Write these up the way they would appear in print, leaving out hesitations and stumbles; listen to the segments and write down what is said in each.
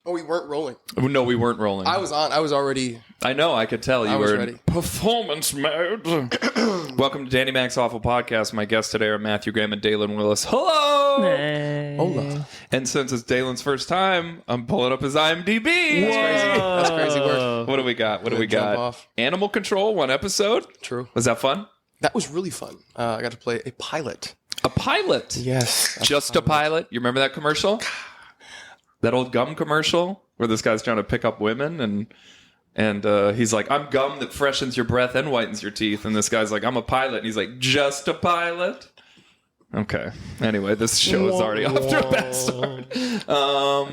Oh, we weren't rolling. No, we weren't rolling. I was on. I was already. I know. I could tell you were ready. in performance mode. Welcome to Danny Mac's Awful Podcast. My guests today are Matthew Graham and Daylin Willis. Hello. Hey. Hola. And since it's Daylin's first time, I'm pulling up his IMDb. That's crazy work. What do we got? What do we got? Off. Animal Control, 1 episode. True. Was that fun? That was really fun. I got to play a pilot. A pilot. Yes. Just a pilot. You remember that commercial? That old gum commercial where this guy's trying to pick up women and he's like, I'm gum that freshens your breath and whitens your teeth. And this guy's like, I'm a pilot. And he's like, just a pilot? Okay. Anyway, this show is already off to a bad start.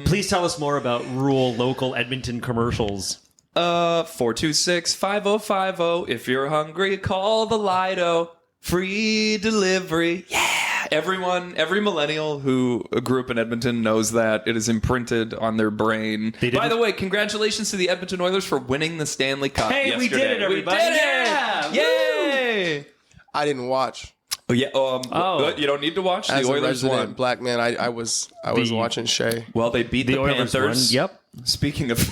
Please tell us more about rural, local Edmonton commercials. 426-5050. If you're hungry, call the Lido. Free delivery. Yeah. Every millennial who grew up in Edmonton knows that. It is imprinted on their brain. By the way, congratulations to the Edmonton Oilers for winning the Stanley Cup yesterday. We did it, everybody. We did it. Yay. I didn't watch. Oh, yeah. You don't need to watch. As the Oilers a resident won. Black man, I was watching Shea. Well, they beat the Oilers Panthers. won. Yep. Speaking of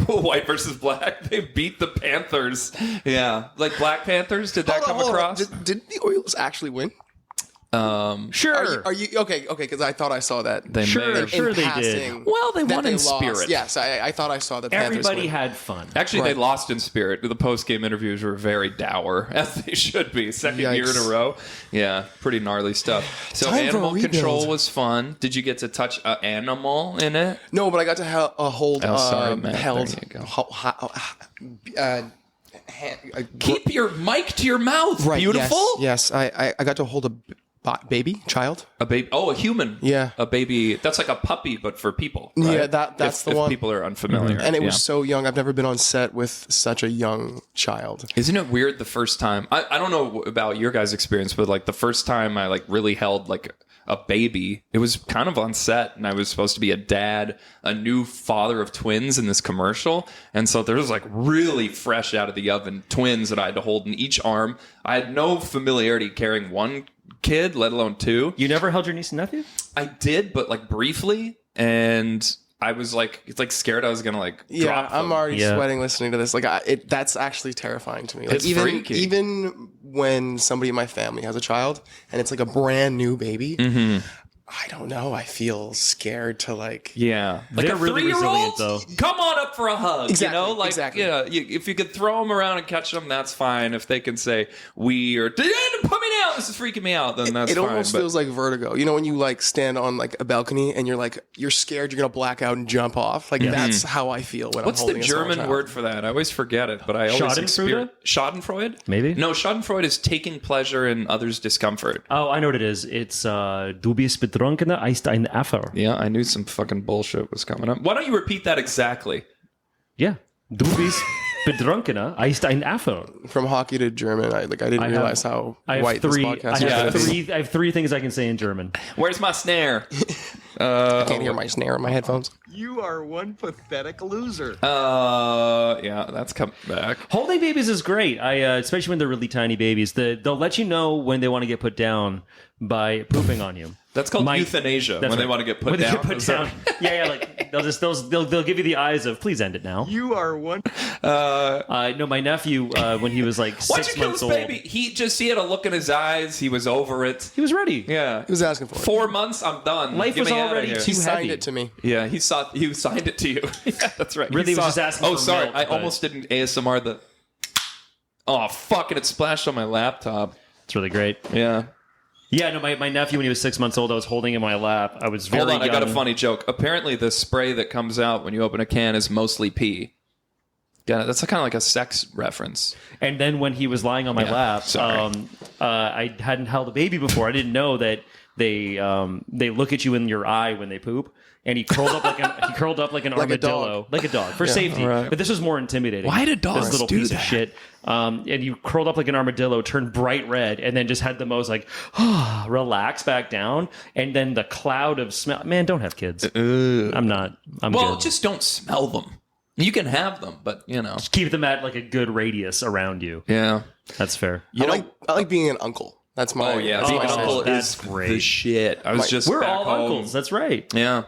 white versus black, they beat the Panthers. Yeah. Like Black Panthers, did that come across? Did the Oilers actually win? Sure. Are you okay? Okay, because I thought I saw that. They may have. Sure they passing, did. Well, they that won they in lost. spirit. Yes, I thought I saw the Panthers Everybody win. had fun. Actually, they Right. lost in spirit. The post-game interviews were very dour, as they should be. Second year in Yikes. a row. Yeah, pretty gnarly stuff. So Time for a Animal rebuild. Control was fun. Did you get to touch an animal in it? No, but I got to hold. Oh, sorry, Matt. Held. There you go. Keep Keep your mic to your mouth. right. Beautiful. Yes, I got to hold a baby child. A baby. Oh, a human. Yeah. A baby. That's like a puppy, but for people. Right? Yeah, that's if, the one. If people are unfamiliar. And it was Yeah. so young. I've never been on set with such a young child. Isn't it weird the first time? I don't know about your guys' experience, but like the first time I like really held like a baby, it was kind of on set, and I was supposed to be a dad, a new father of twins in this commercial. And so there was like really fresh out of the oven twins that I had to hold in each arm. I had no familiarity carrying one kid, let alone two. You never held your niece and nephew? I did, but like briefly, and I was like, it's like scared I was gonna like drop them. I'm already sweating listening to this. Like, that's actually terrifying to me. Like, It's freaky. even when somebody in my family has a child and it's like a brand new baby, I don't know. I feel scared to like. Yeah, like They're a really 3-year-old. resilient, though. Come on up for a hug. Exactly, You know, like exactly. yeah. If you could throw them around and catch them, that's fine. If they can say we or put me down, this is freaking me out, then that's It fine. almost But feels like vertigo. You know, when you like stand on like a balcony and you're scared you're gonna black out and jump off. Like that's how I feel when what's I'm the holding a small German child. word for that? I always forget it, but I always Schadenfreude? Schadenfreude. Maybe. No, Schadenfreude is taking pleasure in others' discomfort. Oh, I know what it is. It's du bist betrunkener, ist ein Affer. Yeah, I knew some fucking bullshit was coming up. Why don't you repeat that exactly? Yeah. Du bist betrunkener, ist ein Affer. From hockey to German, I didn't realize how white this podcast is. I have three things I can say in German. Where's my snare? I can't hear my snare in my headphones. You are one pathetic loser. Yeah, that's coming back. Holding babies is great. Especially when they're really tiny babies. They'll let you know when they want to get put down by pooping on you. That's called euthanasia when they want to get put down. Yeah, like they'll give you the eyes of please end it now. You are one. No, my nephew when he was like Why'd 6 you kill months this old, baby? He had a look in his eyes. He was over it. he was ready. Yeah. He was asking for it. 4 months, I'm done. Life Get was me outta already here. too He signed heavy. it to me. Yeah, he signed it to you. Yeah, that's right. Really, he was just asking Oh, for sorry. milk, I but- almost didn't ASMR the. Oh, fuck. And it splashed on my laptop. It's really great. Yeah. Yeah, no, my nephew when he was 6 months old, I was holding him in my lap. I was very Hold on. young. I got a funny joke. Apparently, the spray that comes out when you open a can is mostly pee. Yeah, that's kind of like a sex reference. And then when he was lying on my lap, sorry. I hadn't held a baby before. I didn't know that they look at you in your eye when they poop. And he curled up like an armadillo, like a dog for safety. right. But this was more intimidating. Why do dogs This little do piece that? of shit. And you curled up like an armadillo, turned bright red, and then just had the most like relax back down. And then the cloud of smell. Man, don't have kids. I'm not. I'm Well, good. just don't smell them. You can have them, but you know. Keep them at like a good radius around you. Yeah. That's fair. I like being an uncle. That's my. Oh yeah, that's being my an saying. uncle that's is great. the shit. I was just We're back all home. uncles. That's right. Yeah.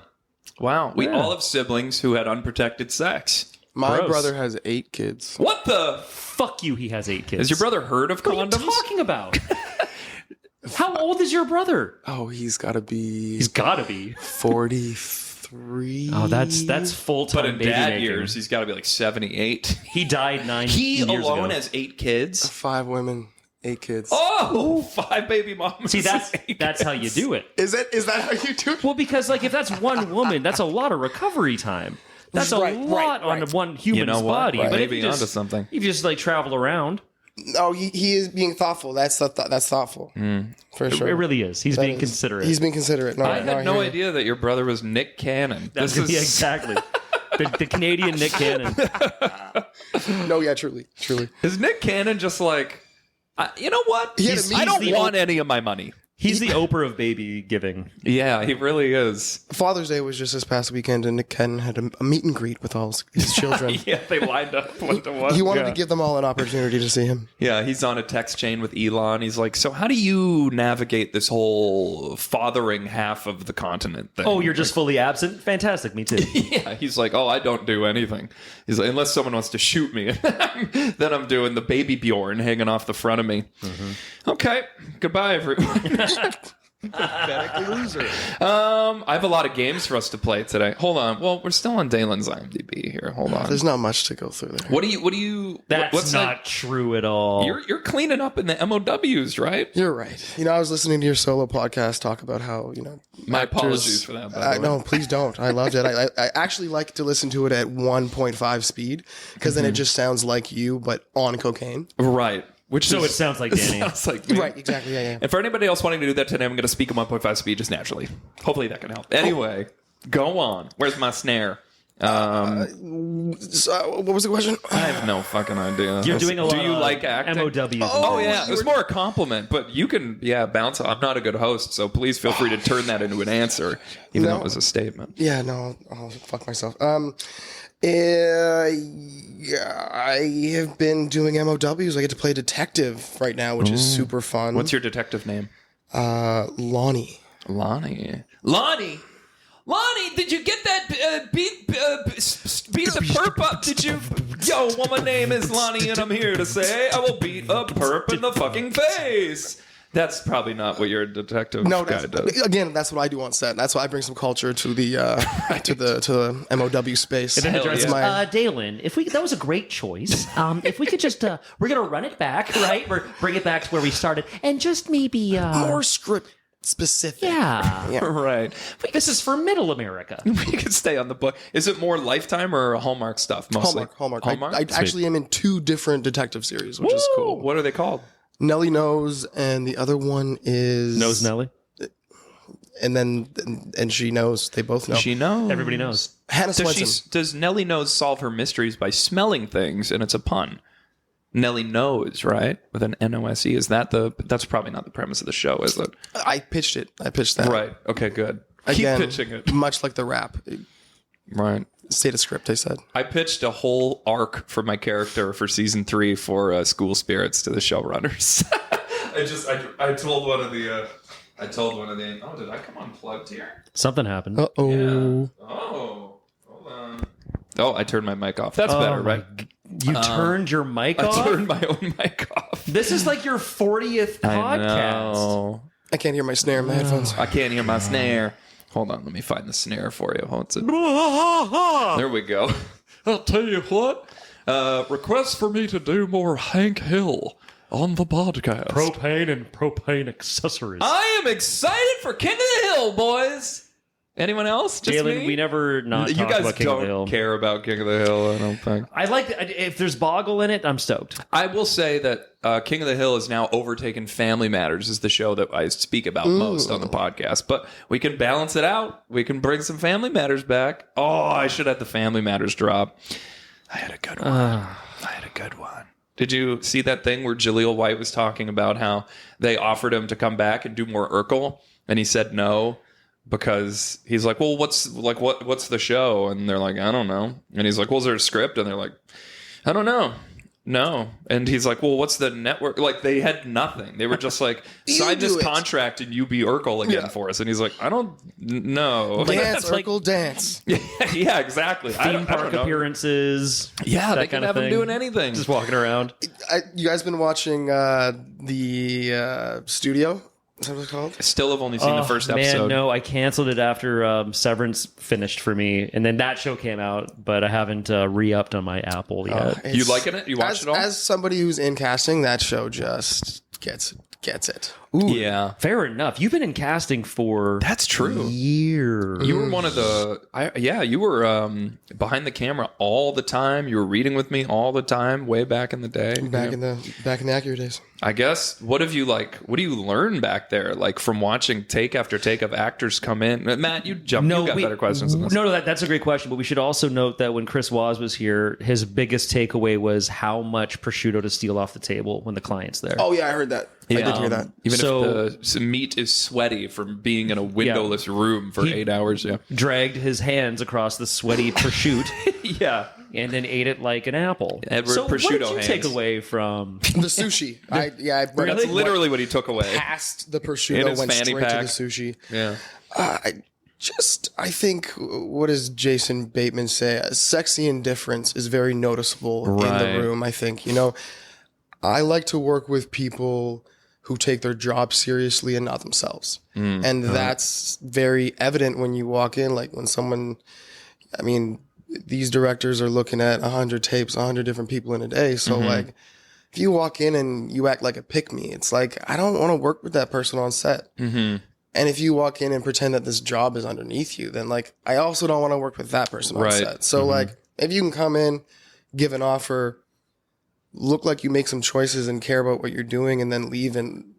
Wow. We all have siblings who had unprotected sex. My Gross. brother has 8 kids. What the? Fuck you, he has 8 kids. Has your brother heard of What are condoms? you talking about? How old is your brother? Oh, he's got to be He's got to be. 43. Oh, that's full-time But in baby dad making. years, he's got to be like 78. He died 9 He years alone ago. has 8 kids. 5 women, 8 kids. Oh, 5 baby moms. See, that's how you do it. Is that how you do it? Well, because like if that's one woman, that's a lot of recovery time. That's a Right, lot right. on one human's You know what? body. Right. But if Maybe you just, onto something. If you just like travel around, No, he is being thoughtful. That's thoughtful. For sure. it really is. He's That being is- considerate. He's being considerate. No, I had no hear you. idea that your brother was Nick Cannon. This is Yeah, exactly. The Canadian Nick Cannon. No, yeah, truly. Is Nick Cannon just like, you know what? He had a I don't measly want any of my money. He's the Oprah of baby giving. Yeah, he really is. Father's Day was just this past weekend, and Nick Cannon had a meet and greet with all his children. Yeah, they lined up 1-to-1. He wanted to give them all an opportunity to see him. Yeah, he's on a text chain with Elon. He's like, so how do you navigate this whole fathering half of the continent thing? Oh, you're just fully absent? Fantastic. Me too. Yeah, he's like, oh, I don't do anything. He's like, unless someone wants to shoot me, then I'm doing the baby Bjorn hanging off the front of me. Okay, goodbye, everyone. Pathetic loser. I have a lot of games for us to play today. Hold on. Well, we're still on Daylin's IMDb here. Hold on. There's not much to go through there. What do you? That's what's not true at all. You're cleaning up in the MOWs, right? You're right. I was listening to your solo podcast talk about how, My actors- apologies for that, by the way. No, please don't. I loved it. I actually like to listen to it at 1.5 speed because then it just sounds like you, but on cocaine. Right. Which So is- it sounds like Danny. sounds like me. Right, exactly. Yeah. And for anybody else wanting to do that today, I'm going to speak at 1.5 speed just naturally. Hopefully that can help. Anyway, go on. Where's my snare? So, what was the question? I have no fucking idea. You're doing a lot Do you of like acting? MOWs. Oh yeah, it was more a compliment, but you can bounce. I'm not a good host, so please feel free to turn that into an answer, even though it was a statement. Yeah, no, I'll fuck myself. Yeah, I have been doing MOWs. I get to play detective right now, which is super fun. What's your detective name? Lonnie? Lonnie, did you get that beat the perp up? Did you? Yo, well, my name is Lonnie, and I'm here to say I will beat a perp in the fucking face. That's probably not what your detective No, guy does. again, that's what I do on set. That's why I bring some culture to the to the MOW space. then Hell It's yeah. my- Daylin, that was a great choice. If we could just, we're gonna run it back, right? We're bring it back to where we started, and just maybe, more script specific. yeah. Right. This is for Middle America. We could stay on the book. Is it more Lifetime or Hallmark stuff mostly? Hallmark. Hallmark? I actually am in 2 different detective series, which is cool. What are they called? Nellie Knows, and the other one is Knows Nelly? and she knows. They both know. She knows. Everybody knows. Hannah Swenson. Does Nellie Knows solve her mysteries by smelling things, and it's a pun? Nellie Knows, right? With an N-O-S-E. Is that that's probably not the premise of the show, is it? I pitched it. I pitched that. Right. Okay, good. Again, Keep pitching it. much like the rap. Right. State of script, they said. I pitched a whole arc for my character for season 3 for School Spirits to the showrunners. I told one of the oh, did I come unplugged here? Something happened. Uh-oh. Oh, hold on. Oh, I turned my mic off. That's better, right? You turned your mic I off? turned my own mic off. This is like your 40th I podcast. know. I can't hear my snare in my headphones. I can't hear my snare. Hold on, let me find the snare for you. There we go. I'll tell you what. Request for me to do more Hank Hill on the podcast. Propane and propane accessories. I am excited for King of the Hill, boys. Anyone else? Just Daylin, me? we never not You talk guys about King of the Hill. don't care about King of the Hill, I don't think. I like if there's Boggle in it, I'm stoked. I will say that King of the Hill has now overtaken Family Matters as the show that I speak about most on the podcast. But we can balance it out. We can bring some Family Matters back. Oh, I should have the Family Matters drop. I had a good one. Did you see that thing where Jaleel White was talking about how they offered him to come back and do more Urkel, and he said no because he's like, well, what's the show? And they're like, I don't know. And he's like, well, is there a script? And they're like, I don't know. No. And he's like, well, what's the network? Like, they had nothing. They were just like, sign do this it. contract and you be Urkel again for us. And he's like, I don't know. Dance, like- Urkel, dance. Yeah, exactly. Theme park appearances. Yeah, that they can kind of have him thing. doing anything. Just walking around. You guys been watching the Studio? Is that what it's called? Still have only seen the first Man, episode. no, I canceled it after Severance finished for me, and then that show came out, but I haven't re-upped on my Apple yet. You It's- liking it? You watch it all? As somebody who's in casting, that show just gets it. Yeah. Fair enough. You've been in casting for That's true. years. You were one of the, you were behind the camera all the time. You were reading with me all the time, way back in the day. Back in the accurate days. I guess. What do you learn back there? Like from watching take after take of actors come in. Matt, you got better questions than this. No, that's a great question. But we should also note that when Chris Waz was here, his biggest takeaway was how much prosciutto to steal off the table when the client's there. Oh yeah, I heard that. I did hear that. Even So- if the meat is sweaty from being in a windowless room for 8 hours. Yeah. Dragged his hands across the sweaty prosciutto Yeah. and then ate it like an apple. Edward so what did prosciutto you hands. take away from? The sushi. I That's literally what he took away. past the In prosciutto, his went fanny straight pack. to the sushi. Yeah. I think, what does Jason Bateman say? Sexy indifference is very noticeable in Right. the room, I think. I like to work with people who take their job seriously and not themselves. And that's very evident when you walk in, like when someone, these directors are looking at 100 tapes, 100 different people in a day. So like, if you walk in and you act like a pick-me, it's like, I don't want to work with that person on set. Mm-hmm. And if you walk in and pretend that this job is underneath you, then like, I also don't want to work with that person on Right. set. So like, if you can come in, give an offer, look like you make some choices and care about what you're doing, and then leave and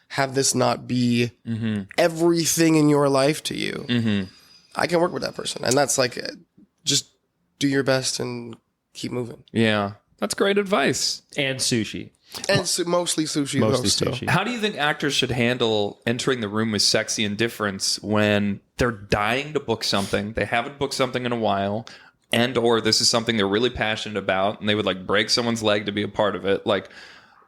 have this not be everything in your life to you, I can work with that person. And that's like, just do your best and keep moving. Yeah. That's great advice. And sushi. And mostly sushi. Mostly though, still. sushi. How do you think actors should handle entering the room with sexy indifference when they're dying to book something, they haven't booked something in a while, and or this is something they're really passionate about and they would like break someone's leg to be a part of it? Like,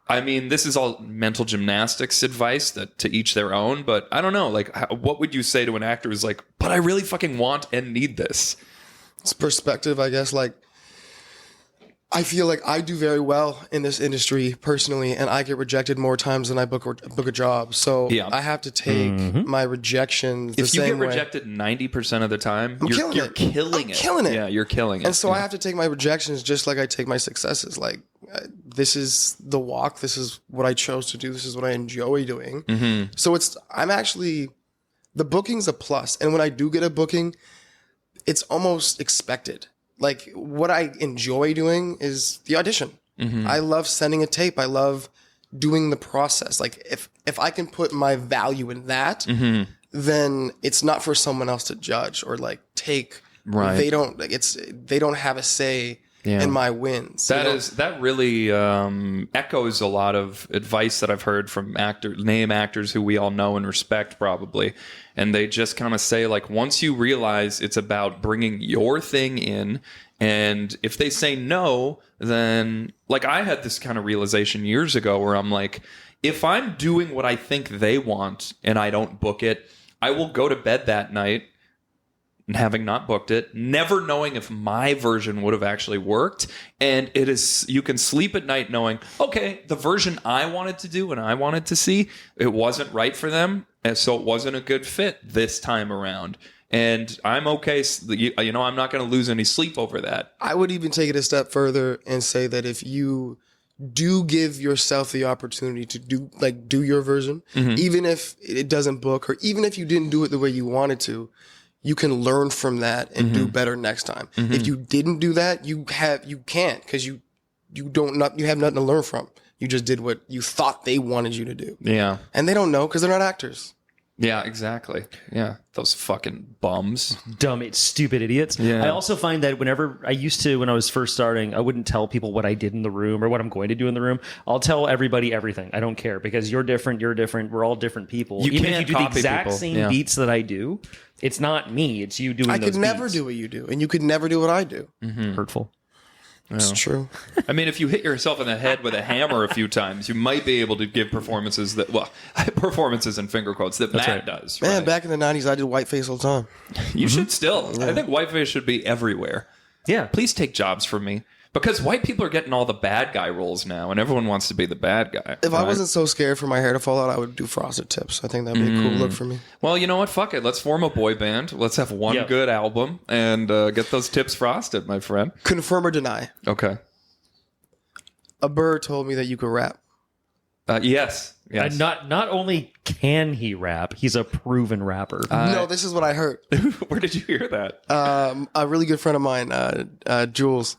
this is all mental gymnastics advice that to each their own, but I don't know, like, what would you say to an actor who's like, but I really fucking want and need this? It's perspective, I guess. Like, I feel like I do very well in this industry personally, and I get rejected more times than I book a job. So Yeah. I have to take my rejections the If you same get way. rejected 90% of the time, you're killing it. killing I'm it. killing it. Yeah, you're killing it. And so I have to take my rejections just like I take my successes. Like, this is the walk. This is what I chose to do. This is what I enjoy doing. So the booking's a plus. And when I do get a booking, it's almost expected. Like, what I enjoy doing is the audition. I love sending a tape. I love doing the process. Like, if I can put my value in that, then it's not for someone else to judge or like take. Right. They don't have a say in my wins. That really echoes a lot of advice that I've heard from name actors who we all know and respect probably. And they just kind of say, like, once you realize it's about bringing your thing in, and if they say no, then, like, I had this kind of realization years ago where I'm like, if I'm doing what I think they want and I don't book it, I will go to bed that night and having not booked it, never knowing if my version would have actually worked. And you can sleep at night knowing, okay, the version I wanted to do and I wanted to see, it wasn't right for them. And so it wasn't a good fit this time around. And I'm okay. I'm not going to lose any sleep over that. I would even take it a step further and say that if you do give yourself the opportunity to do your version, even if it doesn't book, or even if you didn't do it the way you wanted to, you can learn from that and do better next time. If you didn't do that, you can't, because you have nothing to learn from. You just did what you thought they wanted you to do. Yeah. And they don't know because they're not actors. Yeah, exactly. Yeah. Those fucking bums. Dumb, stupid idiots. Yeah. I also find that when I was first starting, I wouldn't tell people what I did in the room or what I'm going to do in the room. I'll tell everybody everything. I don't care, because you're different. We're all different people. You Even if can't you do the copy exact people. same Yeah. beats that I do, it's not me. It's you doing I those could never beats. do what you do, and you could never do what I do. Hurtful. It's true. I mean, if you hit yourself in the head with a hammer a few times, you might be able to give performances performances in finger quotes that Matt does. Man, right? back in the 90s, I did whiteface all the time. You should still. I think whiteface should be everywhere. Yeah. Please take jobs from me. Because white people are getting all the bad guy roles now, and everyone wants to be the bad guy. If I wasn't so scared for my hair to fall out, I would do frosted tips. I think that'd be a cool look for me. Well, you know what? Fuck it. Let's form a boy band. Let's have one good album and get those tips frosted, my friend. Confirm or deny. Okay. A bird told me that you could rap. Yes. Not only can he rap, he's a proven rapper. No, this is what I heard. Where did you hear that? A really good friend of mine, Jules.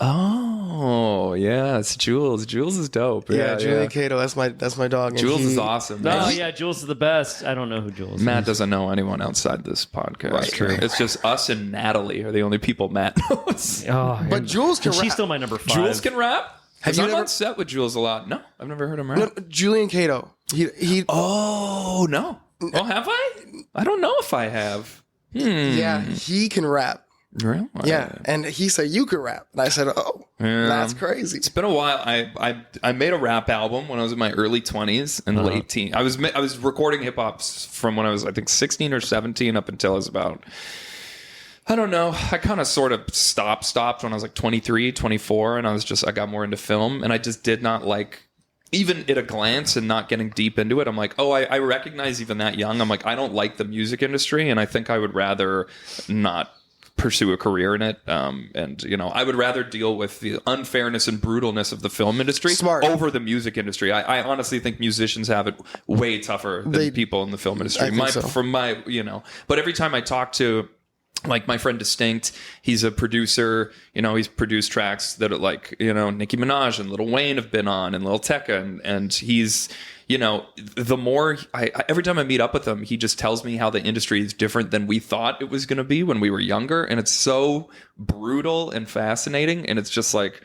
Oh, yeah, it's Jules. Jules is dope. Yeah, Julian Cato. That's my dog. And Jules is awesome. Oh, yeah, Jules is the best. I don't know who Jules is. Matt doesn't know anyone outside this podcast. Right. True. It's just us and Natalie are the only people Matt knows. Oh, But Jules can and rap. she's still my number 5. Jules can rap? Have you I'm ever- on set with Jules a lot. No, I've never heard him rap. No, Julian Cato. He. Oh, no. Oh, have I? I don't know if I have. Yeah, he can rap. Really? Yeah, and he said you could rap, and I said, "Oh, that's crazy." It's been a while. I made a rap album when I was in my early 20s and late teens. I was recording hip hop from when I was, I think, 16 or 17 up until I was about, I don't know. I kind of sort of stopped when I was like 23, 24, and I got more into film, and I just did not like, even at a glance and not getting deep into it, I'm like, oh, I recognize even that young. I'm like, I don't like the music industry, and I think I would rather not pursue a career in it, and I would rather deal with the unfairness and brutalness of the film industry over the music industry. I honestly think musicians have it way tougher than people in the film industry. But every time I talk to, like, my friend Distinct, he's a producer. He's produced tracks that are like, Nicki Minaj and Lil Wayne have been on, and Lil Tecca, and he's, the more every time I meet up with him, he just tells me how the industry is different than we thought it was going to be when we were younger, and it's so brutal and fascinating, and it's just like,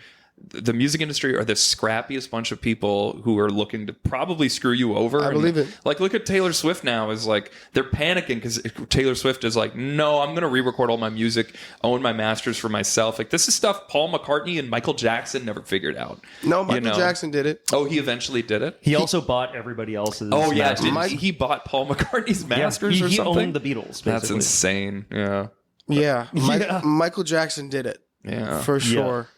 the music industry are the scrappiest bunch of people who are looking to probably screw you over. I believe it. Like, look at Taylor Swift now. Is like, they're panicking because Taylor Swift is like, no, I'm going to re-record all my music, own my masters for myself. Like, this is stuff Paul McCartney and Michael Jackson never figured out. No, Michael Jackson did it. Oh, he eventually did it? He also bought everybody else's. Oh, yeah. masters. He bought Paul McCartney's masters or he something? owned the Beatles, basically. That's insane. Yeah. Yeah, Michael Jackson did it. Yeah. For sure.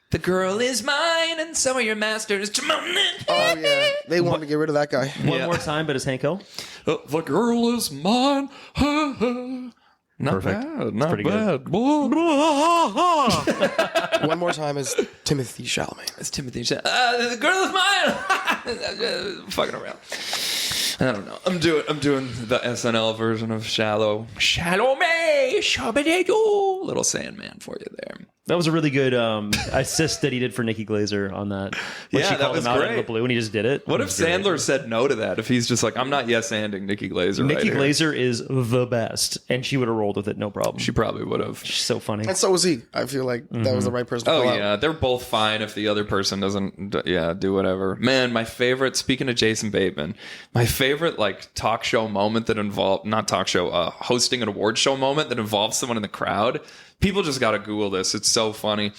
The girl is mine and some of your masters. Oh, yeah. They wanted to get rid of that guy. One more time, but it's Hank Hill. The girl is mine. Not Perfect. bad. Not pretty bad. One more time is Timothy Chalamet. It's Timothy. The girl is mine. Fucking around. I don't know. I'm doing the SNL version of Shallow Me, Shabba-dee-doo. Little Sandman for you there. That was a really good assist that he did for Nikki Glaser on that. When Yeah, she that called was him out great. of the blue, and he just did it. What It if was great. Sandler said no to that? If he's just like, I'm not yes-anding Nikki Glaser. Nikki right Glaser is the best, and she would have rolled with it, no problem. She probably would have. She's so funny. And so was he. I feel like that was the right person to Oh call out. yeah, they're both fine if the other person doesn't. Do whatever. Man, my favorite. Speaking of Jason Bateman, my favorite like talk show moment that involved hosting an award show moment that involves someone in the crowd. People just got to Google this. It's so funny.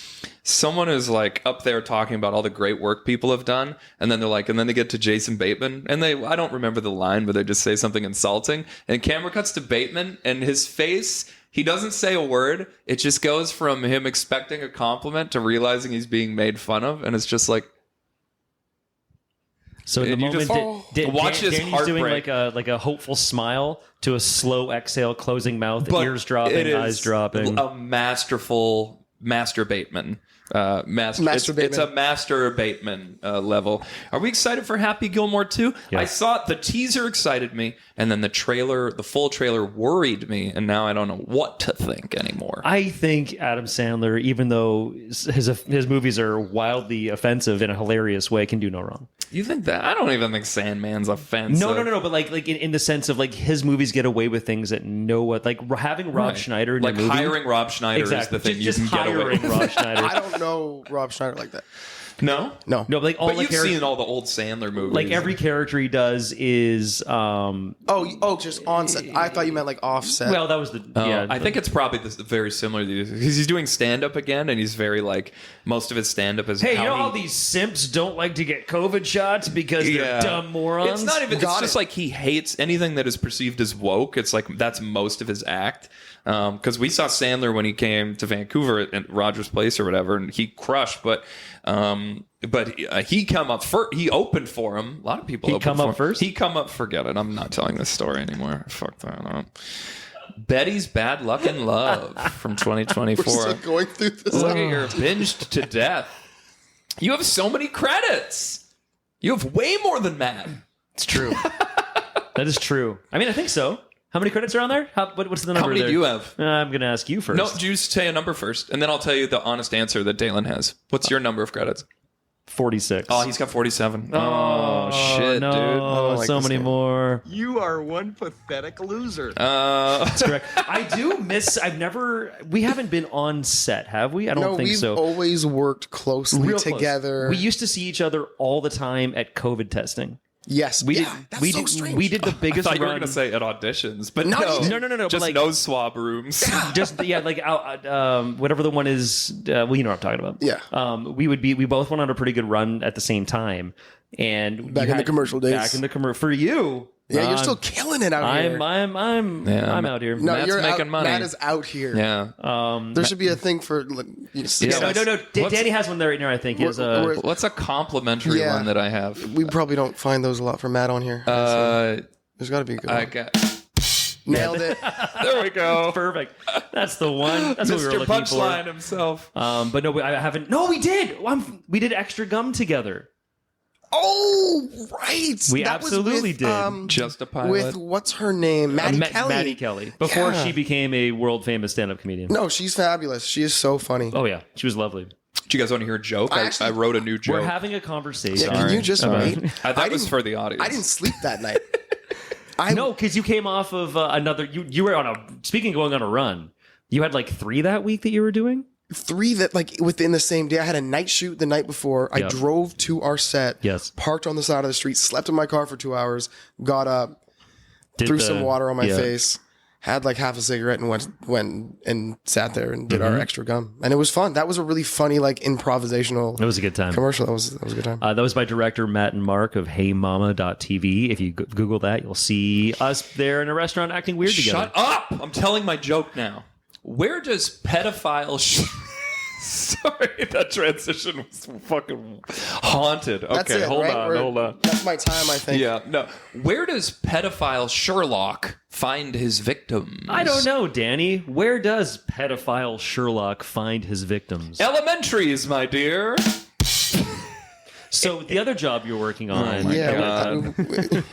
Someone is like up there talking about all the great work people have done. And then they're like, and then they get to Jason Bateman and I don't remember the line, but they just say something insulting. And camera cuts to Bateman and his face, he doesn't say a word. It just goes from him expecting a compliment to realizing he's being made fun of. And it's just like, So in the And you moment, just- watch his Danny's heart doing break. like a hopeful smile to a slow exhale, closing mouth, but ears dropping, it is eyes dropping. A masterful Master Bateman. Master It's a Master Bateman level. Are we excited for Happy Gilmore 2? Yeah. I saw the teaser excited me, and then the full trailer worried me, and now I don't know what to think anymore. I think Adam Sandler, even though his movies are wildly offensive in a hilarious way, can do no wrong. You think that? I don't even think Sandman's offensive. No. But like in the sense of like his movies get away with things that no one like having Rob Right. Schneider in like your movie. hiring Rob Schneider Exactly. is the thing Just you can get away hiring with. Rob Schneider. I don't know Rob Schneider like that. No? No. No, like all But the you've characters. seen all the old Sandler movies. Like every character he does is Just on set. I thought you meant like offset. well, that was the I think it's probably very similar to these because he's doing stand-up again, and he's very like most of his stand-up is. Hey, you how know he- how these simps don't like to get COVID shots because they're dumb morons? It's not even. Got It's just it. like he hates anything that is perceived as woke. It's like that's most of his act. Because we saw Sandler when he came to Vancouver at Rogers Place or whatever, and he crushed. But he come up first. He opened for him. A lot of people. He opened come for up him. first? He come up. Forget it. I'm not telling this story anymore. Fuck that up. Betty's Bad Luck in Love from 2024. We're still going through this. Look at your binged to death. You have so many credits. You have way more than Matt. It's true. That is true. I mean, I think so. How many credits are on there? What's the number? How many there? do you have? I'm going to ask you first. No, you say a number first, and then I'll tell you the honest answer that Daylin has. What's your number of credits? 46. Oh, he's got 47. Oh, shit, no, dude. don't like so this many game. more. You are one pathetic loser. That's correct. I do miss. We haven't been on set, have we? I don't No, think we've so. always worked closely Real close. together. We used to see each other all the time at COVID testing. Yes. We yeah, did. that's we so did. strange. We did the I biggest thought you were run. going to say at auditions, but Not no. even- No, but Just like- nose swab rooms. Just like whatever the one is. Well, you know what I'm talking about. Yeah. We both went on a pretty good run at the same time, and Back in the commercial days. Back in the commercial for you. Yeah, you're still killing it out here. I'm out here. No, Matt's you're making out, money. Matt is out here. Yeah. There should be a thing for like, success. No. Danny has one there right now. I think is We're- What's a complimentary Yeah. one that I have? We probably don't find those a lot for Matt on here. There's got to be a good I one. got. Nailed it. There we go. perfect. That's the one. That's what we were Mr. looking Punchline for. himself. But no, I haven't. No, we did. We did Extra Gum together. Oh, right. We That was absolutely with, did. Just a pilot. With what's her name? Maddie Kelly. Maddie Kelly. Before Yeah. she became a world famous stand up comedian. No, she's fabulous. She is so funny. Oh yeah, she was lovely. Do you guys want to hear a joke? I I actually- wrote a new joke. We're having a conversation. Yeah, can you just wait? I thought it was didn't- for the audience. I didn't sleep that night. No, because you came off of another. You were on a. Speaking of going on a run, you had like 3 that week that you were doing. 3 that like within the same day. I had a night shoot the night before. I Yep. drove to our set. Yes. Parked on the side of the street. Slept in my car for 2 hours. Got up. Did Threw the- some water on my yeah. face. Had like half a cigarette and went and sat there and did our Extra Gum. And it was fun. That was a really funny like improvisational It was a good time. commercial. That was a good time. That was by director Matt and Mark of HeyMama.tv. If you Google that, you'll see us there in a restaurant acting weird together. Shut up! I'm telling my joke now. Where does pedophile... Sorry, that transition was fucking haunted. That's Okay, it, hold right? on. That's my time, I think. Yeah, no. Where does pedophile Sherlock find his victims? I don't know, Danny. Where does pedophile Sherlock find his victims? Elementaries, my dear. So the other job you're working on. Yeah.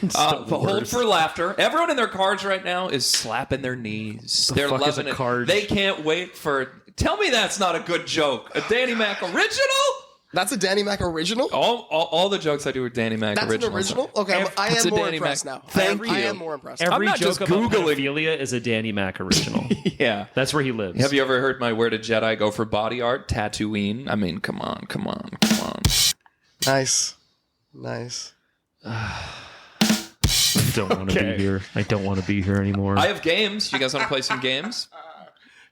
But hold for laughter. Everyone in their cars right now is slapping their knees. They're fuck is loving a it. card? They can't wait for... Tell me that's not a good joke. A Danny Mac original? That's a Danny Mac original? All the jokes I do are Danny Mac That's originals. an original? Okay, I It's am a more Danny impressed Mac. now. Thank I you. am more impressed. Every not joke just about Googling. pedophilia is a Danny Mac original. Yeah. That's where he lives. Have you ever heard my Where Did Jedi Go for Body Art? Tatooine. I mean, come on. Nice. I don't want to be here. I don't want to be here anymore. I have games. You guys want to play some games?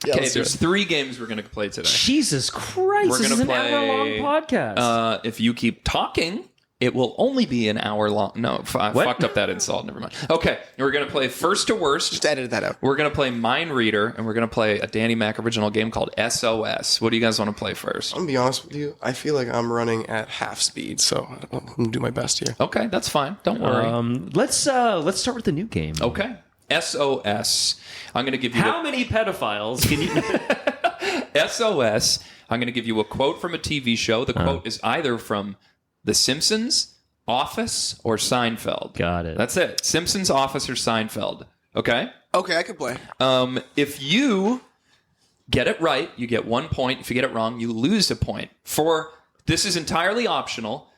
Yeah, Okay, let's do there's it. 3 games we're going to play today. Jesus Christ! We're This is gonna an hour-long play, podcast. If you keep talking, it will only be an hour long. No, I What? fucked up that insult. Never mind. Okay, we're going to play first to worst. Just edited that out. We're going to play Mind Reader, and we're going to play a Danny Mac original game called SOS. What do you guys want to play first? I'm gonna be honest with you. I feel like I'm running at half speed, so I'm gonna do my best here. Okay, that's fine. Don't worry. Let's start with the new game. Okay. SOS. I'm going to give you How many pedophiles can you? SOS. I'm going to give you a quote from a TV show. The quote is either from The Simpsons, Office, or Seinfeld. Got it. That's it. Simpsons, Office, or Seinfeld. Okay? Okay, I can play. If you get it right, you get 1 point. If you get it wrong, you lose a point. This is entirely optional.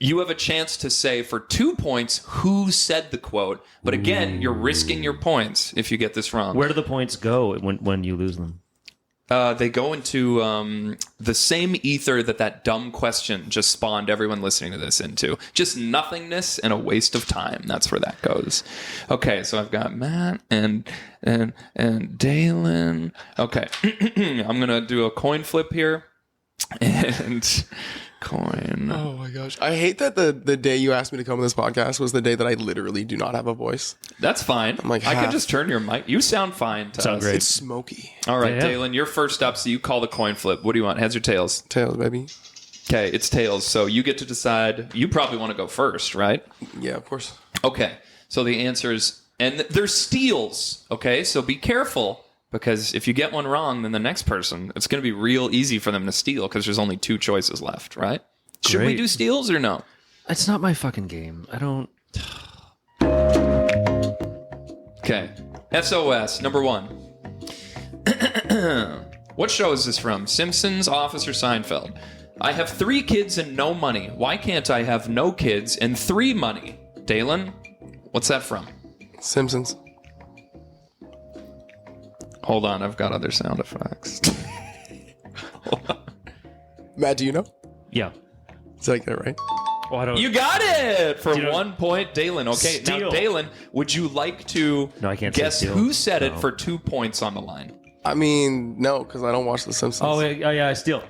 You have a chance to say for 2 points who said the quote. But again, you're risking your points if you get this wrong. Where do the points go when you lose them? They go into the same ether that dumb question just spawned everyone listening to this into. Just nothingness and a waste of time. That's where that goes. Okay, so I've got Matt and Daylin. Okay, I'm gonna do a coin flip here, and coin. Oh my gosh. I hate that the day you asked me to come on this podcast was the day that I literally do not have a voice. That's fine. I'm like, I can half. just turn your mic. You sound fine to Sound us. great. It's smoky. All right, Yeah. Daylin, you're first up, so you call the coin flip. What do you want, heads or tails? Tails, baby. Okay, it's tails, so you get to decide. You probably want to go first, right? Yeah, of course. Okay, so the answer is, and there's steals, okay? So be careful, because if you get one wrong, then the next person, it's going to be real easy for them to steal, because there's only 2 choices left, right? Should we Great. do steals or no? It's not my fucking game. I don't. Okay, SOS, number 1. What show is this from? Simpsons, Office, or Seinfeld? I have 3 kids and no money. Why can't I have no kids and 3 money? Daylin, what's that from? Simpsons. Hold on, I've got other sound effects. Matt, do you know? Yeah. Did I get it right? Well, I don't. You got it for You know- 1 point, Daylin. Okay, now Steal. Daylin, would you like to No, I can't say guess steal. who said it No. for 2 points on the line? I mean, no, because I don't watch The Simpsons. Oh, yeah, I steal.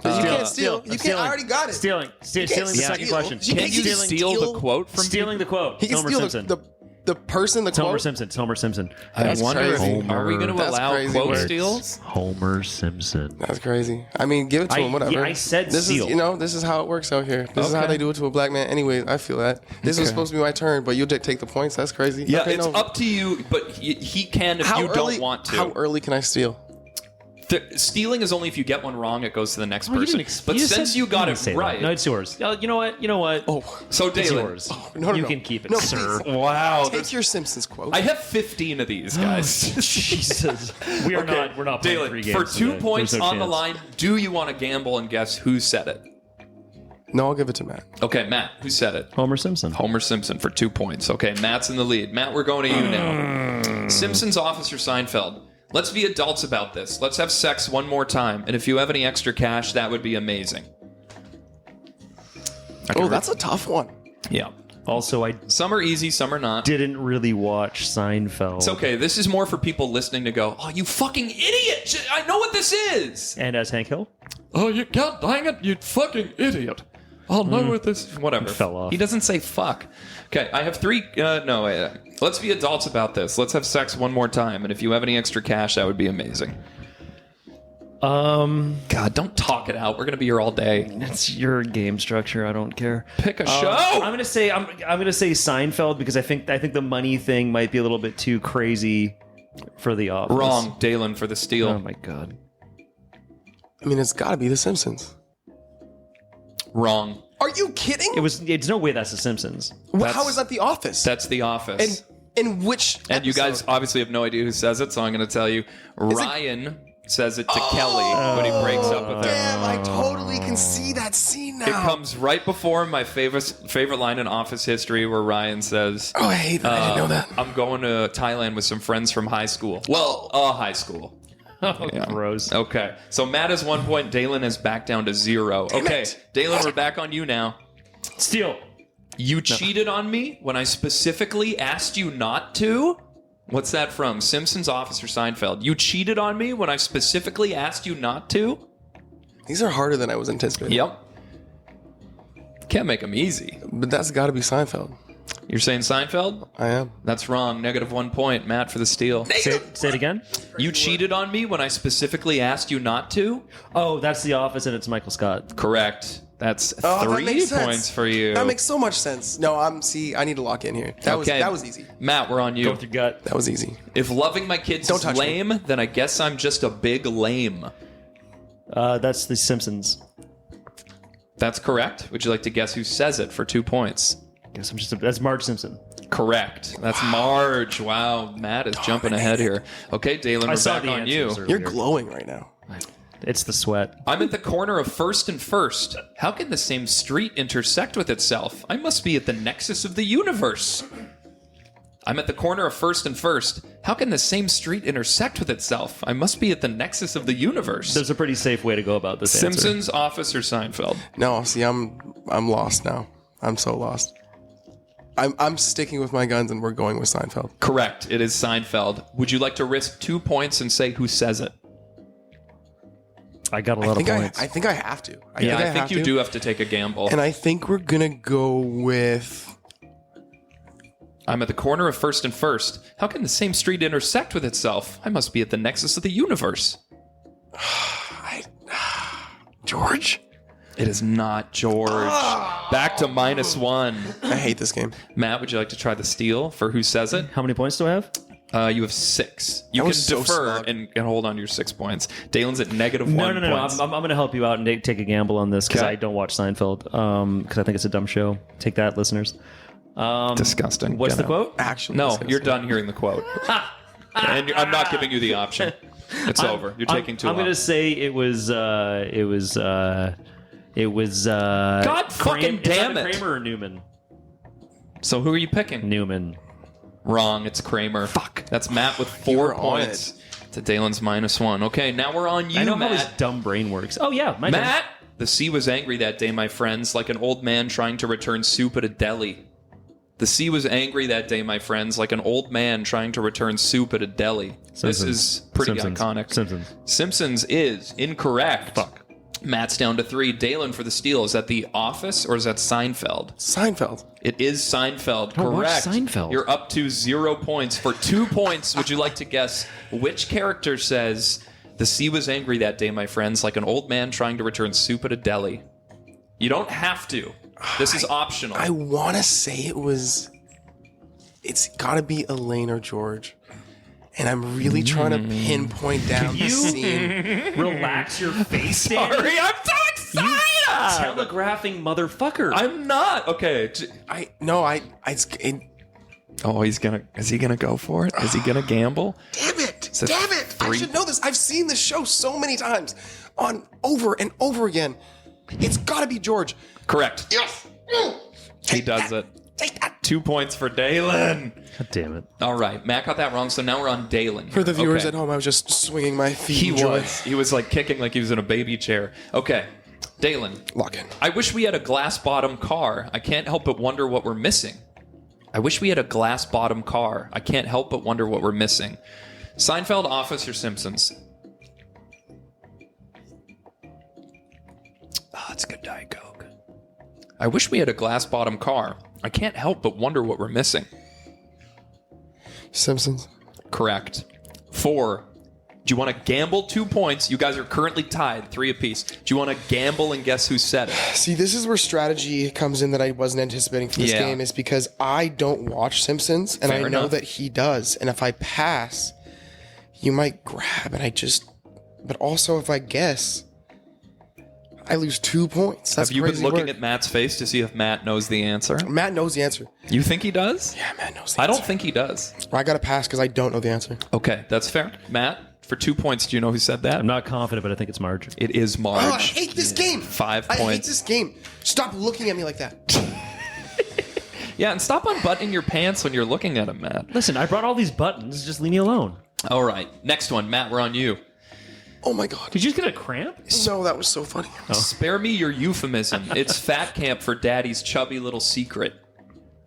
you can't steal. You can't. stealing. I already got it. Stealing. Stealing the second steal. question. You Can can't you just steal the quote from Stealing the quote. He can Homer steal Simpson. the person, the It's Homer quote. Simpson. It's Homer Simpson. I That's wonder if crazy. are we going to That's allow crazy quote words. steals? Homer Simpson. That's crazy. I mean, give it to him, whatever. Yeah, I said this steal. is, this is how it works out here. This is how Okay. they do it to a black man. Anyway, I feel that. This was supposed to be my turn, but you'll take the points. That's crazy. Yeah, Okay, it's no. up to you, but he can if you don't want to. How early can I steal? Stealing is only if you get one wrong, it goes to the next Oh, you person. didn't But since you got it right, No, it's yours. You know what? You know what? Oh, so It's Daylin, yours. no, you no. can keep it, No, sir. please. wow, Take your Simpsons quote. I have 15 of these, guys. Jesus. We are not. We're not playing 3 Daylin, games for 2 today. points There's no on the chance. line, do you want to gamble and guess who said it? No, I'll give it to Matt. Okay, Matt, who said it? Homer Simpson. Homer Simpson for 2 points. Okay, Matt's in the lead. Matt, we're going to you now. Simpsons, Office, or Seinfeld? Let's be adults about this. Let's have sex one more time. And if you have any extra cash, that would be amazing. Oh, that's a tough one. Yeah. Also, I Some are easy, some are not. didn't really watch Seinfeld. It's okay. This is more for people listening to go, oh, you fucking idiot. I know what this is. And as Hank Hill? Oh, you god dang it, you fucking idiot. I'll know what this whatever. Fell off. He doesn't say fuck. Okay, I have 3 no, wait. Let's be adults about this. Let's have sex one more time, and if you have any extra cash, that would be amazing. God, don't talk it out. We're going to be here all day. It's your game structure. I don't care. Pick a show. I'm gonna say Seinfeld because I think the money thing might be a little bit too crazy for The Office. Wrong, Daylin for the steal. Oh my god. I mean, it's got to be The Simpsons. Wrong. Are you kidding? It's no way that's The Simpsons. How is that The Office? That's The Office. And in which And you guys episode? obviously have no idea who says it, so I'm going to tell you. Ryan says it to Kelly when he breaks up with her. Damn, I totally can see that scene now. It comes right before my favorite line in Office history, where Ryan says, Oh, I hate that. I didn't know that. I'm going to Thailand with some friends from high school. Well, high school. Oh, Yeah. gross. Okay, so Matt has 1 point. Daylin is back down to 0. Okay, it. Daylin, we're back on you now. Steal. You cheated on me when I specifically asked you not to? What's that from? Simpsons, Office, or Seinfeld? You cheated on me when I specifically asked you not to? These are harder than I was anticipating. Yep. Can't make them easy. But that's got to be Seinfeld. You're saying Seinfeld? I am. That's wrong. Negative 1 point. Matt for the steal. Say it again. You cheated on me when I specifically asked you not to? Oh, that's The Office, and it's Michael Scott. Correct. That's Oh, that 3 makes sense. points for you. That makes so much sense. No, I need to lock in here. That was easy. Matt, we're on you. Go with your gut. That was easy. If loving my kids Don't is touch me. lame, then I guess I'm just a big lame. That's The Simpsons. That's correct. Would you like to guess who says it for 2 points? Guess that's Marge Simpson. Correct. That's Marge. Wow, Matt is jumping ahead here. Okay, Daylin, I we're saw back the on you. answers You're earlier. glowing right now. It's the sweat. I'm at the corner of First and First. How can the same street intersect with itself? I must be at the nexus of the universe. I'm at the corner of First and First. How can the same street intersect with itself? I must be at the nexus of the universe. There's a pretty safe way to go about this answer. Simpsons, Office, or Seinfeld? No, see, I'm lost now. I'm so lost. I'm sticking with my guns, and we're going with Seinfeld. Correct. It is Seinfeld. Would you like to risk 2 points and say who says it? I got a lot of points. I think I have to. I think you do have to take a gamble. And I think we're gonna go with. I'm at the corner of First and First. How can the same street intersect with itself? I must be at the nexus of the universe. George? It is not George. Back to -1. I hate this game. Matt, would you like to try the steal for who says it? How many points do I have? You have 6. You That can was so defer smug. and hold on to your 6 points. Dalen's at -1 No. points. I'm going to help you out and take a gamble on this because Okay. I don't watch Seinfeld because I think it's a dumb show. Take that, listeners. Disgusting. What's Get the out. quote? Actually, No, disgusting. you're done hearing the quote. And I'm not giving you the option. It's over. You're taking too I'm long. going to say it was. God fucking damn it. Kramer or Newman? So who are you picking? Newman. Wrong. It's Kramer. Fuck. That's Matt with 4 were on points. To Dalen's -1. Okay, now we're on you, I know how Matt. his dumb brain works. Oh yeah, my turn. Matt! The sea was angry that day, my friends, like an old man trying to return soup at a deli. The sea was angry that day, my friends, like an old man trying to return soup at a deli. This Simpsons. is pretty Simpsons. iconic. Simpsons. Simpsons is incorrect. Fuck. Matt's down to 3. Dalen for the steal. Is that The Office or is that Seinfeld? Seinfeld. It is Seinfeld. don't watch Correct. Seinfeld. You're up to 0 points. For 2 points, would you like to guess which character says, "The sea was angry that day, my friends, like an old man trying to return soup at a deli"? You don't have to. This is optional. I want to say it was. It's got to be Elaine or George. And I'm really trying to pinpoint down the scene. Relax your face, Danny. Sorry, I'm so excited! Telegraphing motherfucker. I'm not. Okay. Oh, is he gonna go for it? Is he gonna gamble? Damn it! So Damn it! I 3. should know this. I've seen this show so many times, on over and over again. It's got to be George. Correct. Yes. He does it. Take that. 2 points for Dalen. God damn it. All right, Matt got that wrong, so now we're on Dalen. For the viewers Okay. at home, I was just swinging my feet. He in joy. was. He was like kicking like he was in a baby chair. Okay, Dalen. Lock in. I wish we had a glass-bottom car. I can't help but wonder what we're missing. I wish we had a glass-bottom car. I can't help but wonder what we're missing. Seinfeld, Office, or Simpsons? Oh, it's good Diet Coke. I wish we had a glass-bottom car. I can't help but wonder what we're missing. Simpsons. Correct. 4. Do you want to gamble 2 points? You guys are currently tied, 3 apiece. Do you want to gamble and guess who said it? See, this is where strategy comes in that I wasn't anticipating for this Yeah. game, is because I don't watch Simpsons, and Fair I know enough. that he does. And if I pass, you might grab, and but also if I guess, I lose 2 points. That's Have you been crazy looking work. at Matt's face to see if Matt knows the answer? Matt knows the answer. You think he does? Yeah, Matt knows the I answer. don't think he does. I got to pass because I don't know the answer. Okay, that's fair. Matt, for 2 points, do you know who said that? I'm not confident, but I think it's Marge. It is Marge. Oh, I hate this game. 5 I hate points. this game. Stop looking at me like that. Yeah, and stop unbuttoning your pants when you're looking at him, Matt. Listen, I brought all these buttons. Just leave me alone. All right, next one. Matt, we're on you. Oh my God. Did you just get a cramp? No, that was so funny. Spare me your euphemism. It's fat camp for daddy's chubby little secret.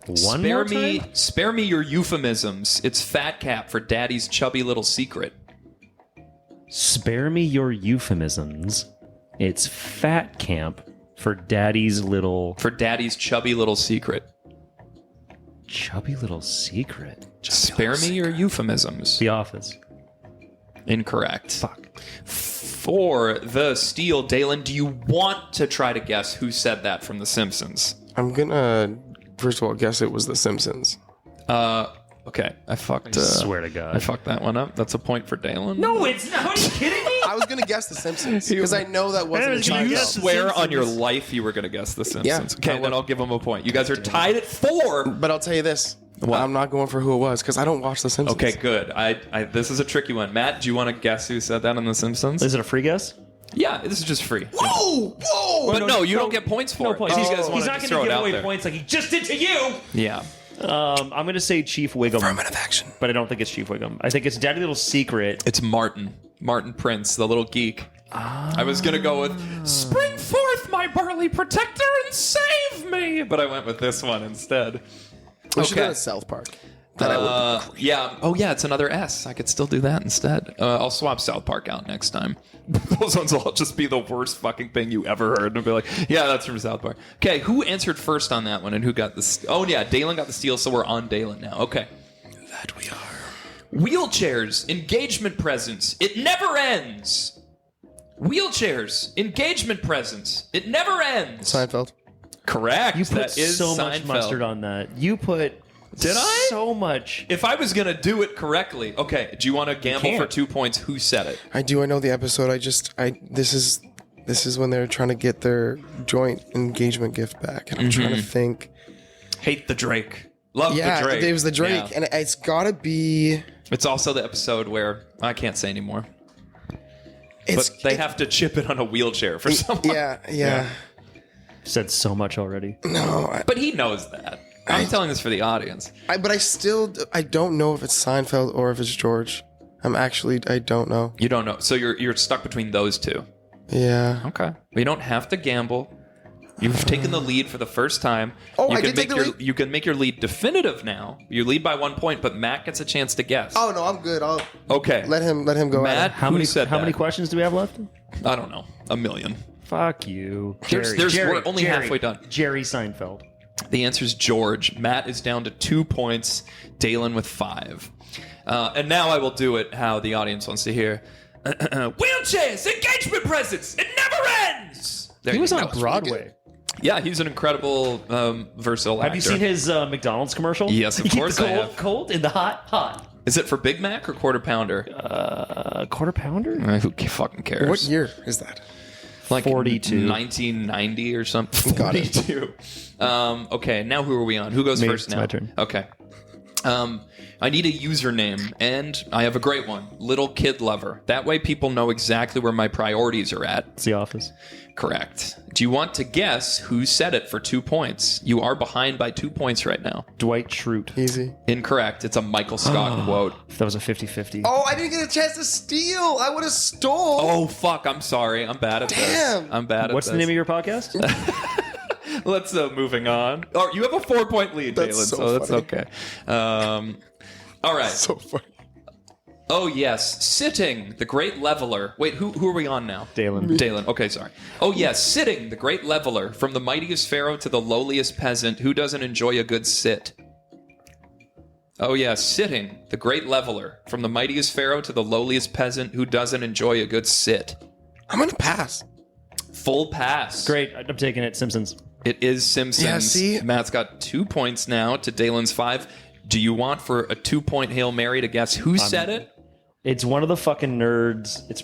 One more time? Spare me your euphemisms. It's fat cap for daddy's chubby little secret. Spare me your euphemisms. It's fat camp for daddy's little For daddy's chubby little secret. chubby little secret. Spare me your euphemisms. The Office. Incorrect. Fuck. For the steal, Dalen, do you want to try to guess who said that from The Simpsons? I'm going to, first of all, guess it was The Simpsons. Okay. I fucked. I swear to God. I fucked that one up. That's a point for Dalen. No, it's not. Are you kidding me? I was going to guess The Simpsons because I know that wasn't Hey, a did you Seinfeld. guess The Swear on Simpsons? your life you were going to guess The Simpsons. Yeah, Okay, I then was. I'll give him a point. You guys are tied at 4. But I'll tell you this. What? I'm not going for who it was because I don't watch The Simpsons. Okay, good. I this is a tricky one. Matt, do you want to guess who said that on The Simpsons? Is it a free guess? Yeah, this is just free. Whoa! Whoa! But no, you don't get points for No it. points. These He's guys wanted not to going throw to it give out away there. points like he just did to you. Yeah. I'm gonna say Chief Wiggum, Affirmative action. but I don't think it's Chief Wiggum. I think it's Daddy Little Secret. It's Martin Prince, the little geek. I was gonna go with "Spring forth, my burly protector, and save me," but I went with this one instead. We should do it at South Park. Yeah. Oh, yeah. It's another S. I could still do that instead. I'll swap South Park out next time. Those ones will just be the worst fucking thing you ever heard. And I'll be like, yeah, that's from South Park. Okay, who answered first on that one, and who got the? Oh, yeah, Daylin got the steal, so we're on Daylin now. Okay. That we are. Wheelchairs, engagement presents. It never ends. Wheelchairs, engagement presents. It never ends. Seinfeld. Correct. You put That is so much Seinfeld. mustard on that. You put Did I? so much. If I was going to do it correctly, okay, do you want to gamble can't. for 2 points? Who said it? I do. I know the episode. This is when they're trying to get their joint engagement gift back, and I'm trying to think. Hate the Drake. Love the Yeah, Drake. it was the Drake, Yeah. and it's gotta be. It's also the episode where I can't say anymore. It's But they have to chip it on a wheelchair for someone. Yeah. Said so much already. No, But he knows that. I'm telling this for the audience. but I don't know if it's Seinfeld or if it's George. I don't know. You don't know. So you're stuck between those two. Yeah. Okay. You don't have to gamble. You've taken the lead for the first time. Oh, you I can did take make the your lead? you can make your lead definitive now. You lead by 1 point, but Matt gets a chance to guess. Oh no, I'm good. I'll Okay. let him go. Matt, How who many said How that? many questions do we have left? I don't know. 1 million. Fuck you. We're only halfway done. Jerry Seinfeld. The answer is George. Matt is down to 2 points. Daylin with 5. And now I will do it how the audience wants to hear. Wheelchairs, engagement presents. It never ends. There He you was go. on Broadway. Yeah, he's an incredible, versatile actor. Have you seen his McDonald's commercial? Yes, of You keep course the I cold, have. Cold in the hot, hot. Is it for Big Mac or Quarter Pounder? Quarter pounder? Who fucking cares? What year is that? Like 42. 1990 or something. Got it. 42. Okay, now who are we on? Who goes Me, first it's now? my turn. Okay. I need a username, and I have a great one. Little Kid Lover. That way people know exactly where my priorities are at. It's The Office. Correct. Do you want to guess who said it for 2 points? You are behind by 2 points right now. Dwight Schrute. Easy. Incorrect. It's a Michael Scott quote. That was a 50-50. Oh, I didn't get a chance to steal. I would have stole. Oh, fuck. I'm sorry. I'm bad at this. Damn. I'm bad at What's this. the name of your podcast? Let's moving on. Oh, you have a 4-point lead, That's Daylin, so so that's funny. okay. All right. So funny. Oh yes, Sitting, the Great Leveler. Wait, who are we on now? Daylin. Daylin. Okay, sorry. Oh yes, Sitting, the Great Leveler, from the mightiest pharaoh to the lowliest peasant. Who doesn't enjoy a good sit? Oh yeah, Sitting, the Great Leveler, from the mightiest pharaoh to the lowliest peasant. Who doesn't enjoy a good sit? I'm gonna pass. Full pass. Great. I'm taking it. Simpsons. It is Simpsons. Yeah, see? Matt's got 2 points now to Daylin's 5. Do you want for a 2-point Hail Mary to guess who said it? It's one of the fucking nerds. This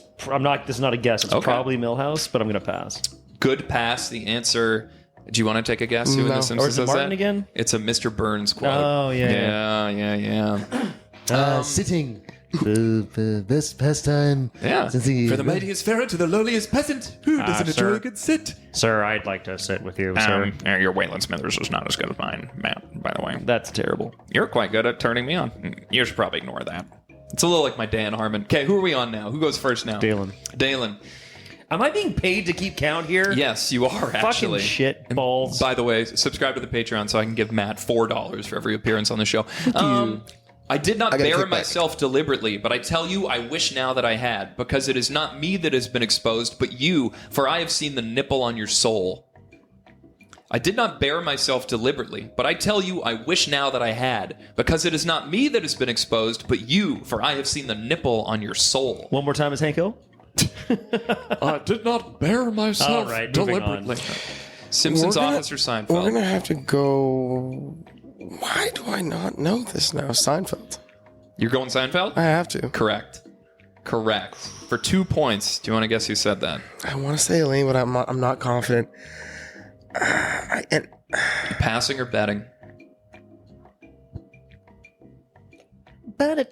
is not a guess. It's Okay. probably Milhouse, but I'm going to pass. Good pass. The answer. Do you want to take a guess who in No. The Simpsons Or is it says Martin that? again? It's a Mr. Burns quote. Oh, yeah. Sitting. The best pastime. Yeah. Since he- For the mightiest pharaoh to the lowliest peasant. Who doesn't enjoy sir. a good sit? Sir, I'd like to sit with you, sir. Your Waylon Smithers was not as good as mine, Matt, by the way. That's terrible. You're quite good at turning me on. You should probably ignore that. It's a little like my Dan Harmon. Okay, who are we on now? Who goes first now? Daylin. Daylin. Am I being paid to keep count here? Yes, you are actually. Fucking shit balls. By the way, subscribe to the Patreon so I can give Matt $4 for every appearance on the show. I did not gotta bear kick back. myself deliberately, but I tell you, I wish now that I had, because it is not me that has been exposed, but you, for I have seen the nipple on your soul. I did not bear myself deliberately, but I tell you, I wish now that I had, because it is not me that has been exposed, but you, for I have seen the nipple on your soul. One more time as Hanko. I did not bear myself All right, moving on. Simpsons We're gonna- Officer Seinfeld. We're gonna have to go. Why do I not know this now? Seinfeld. You're going Seinfeld? I have to. Correct. For 2 points. Do you want to guess who said that? I want to say Elaine, but I'm not confident. Passing or betting? I'm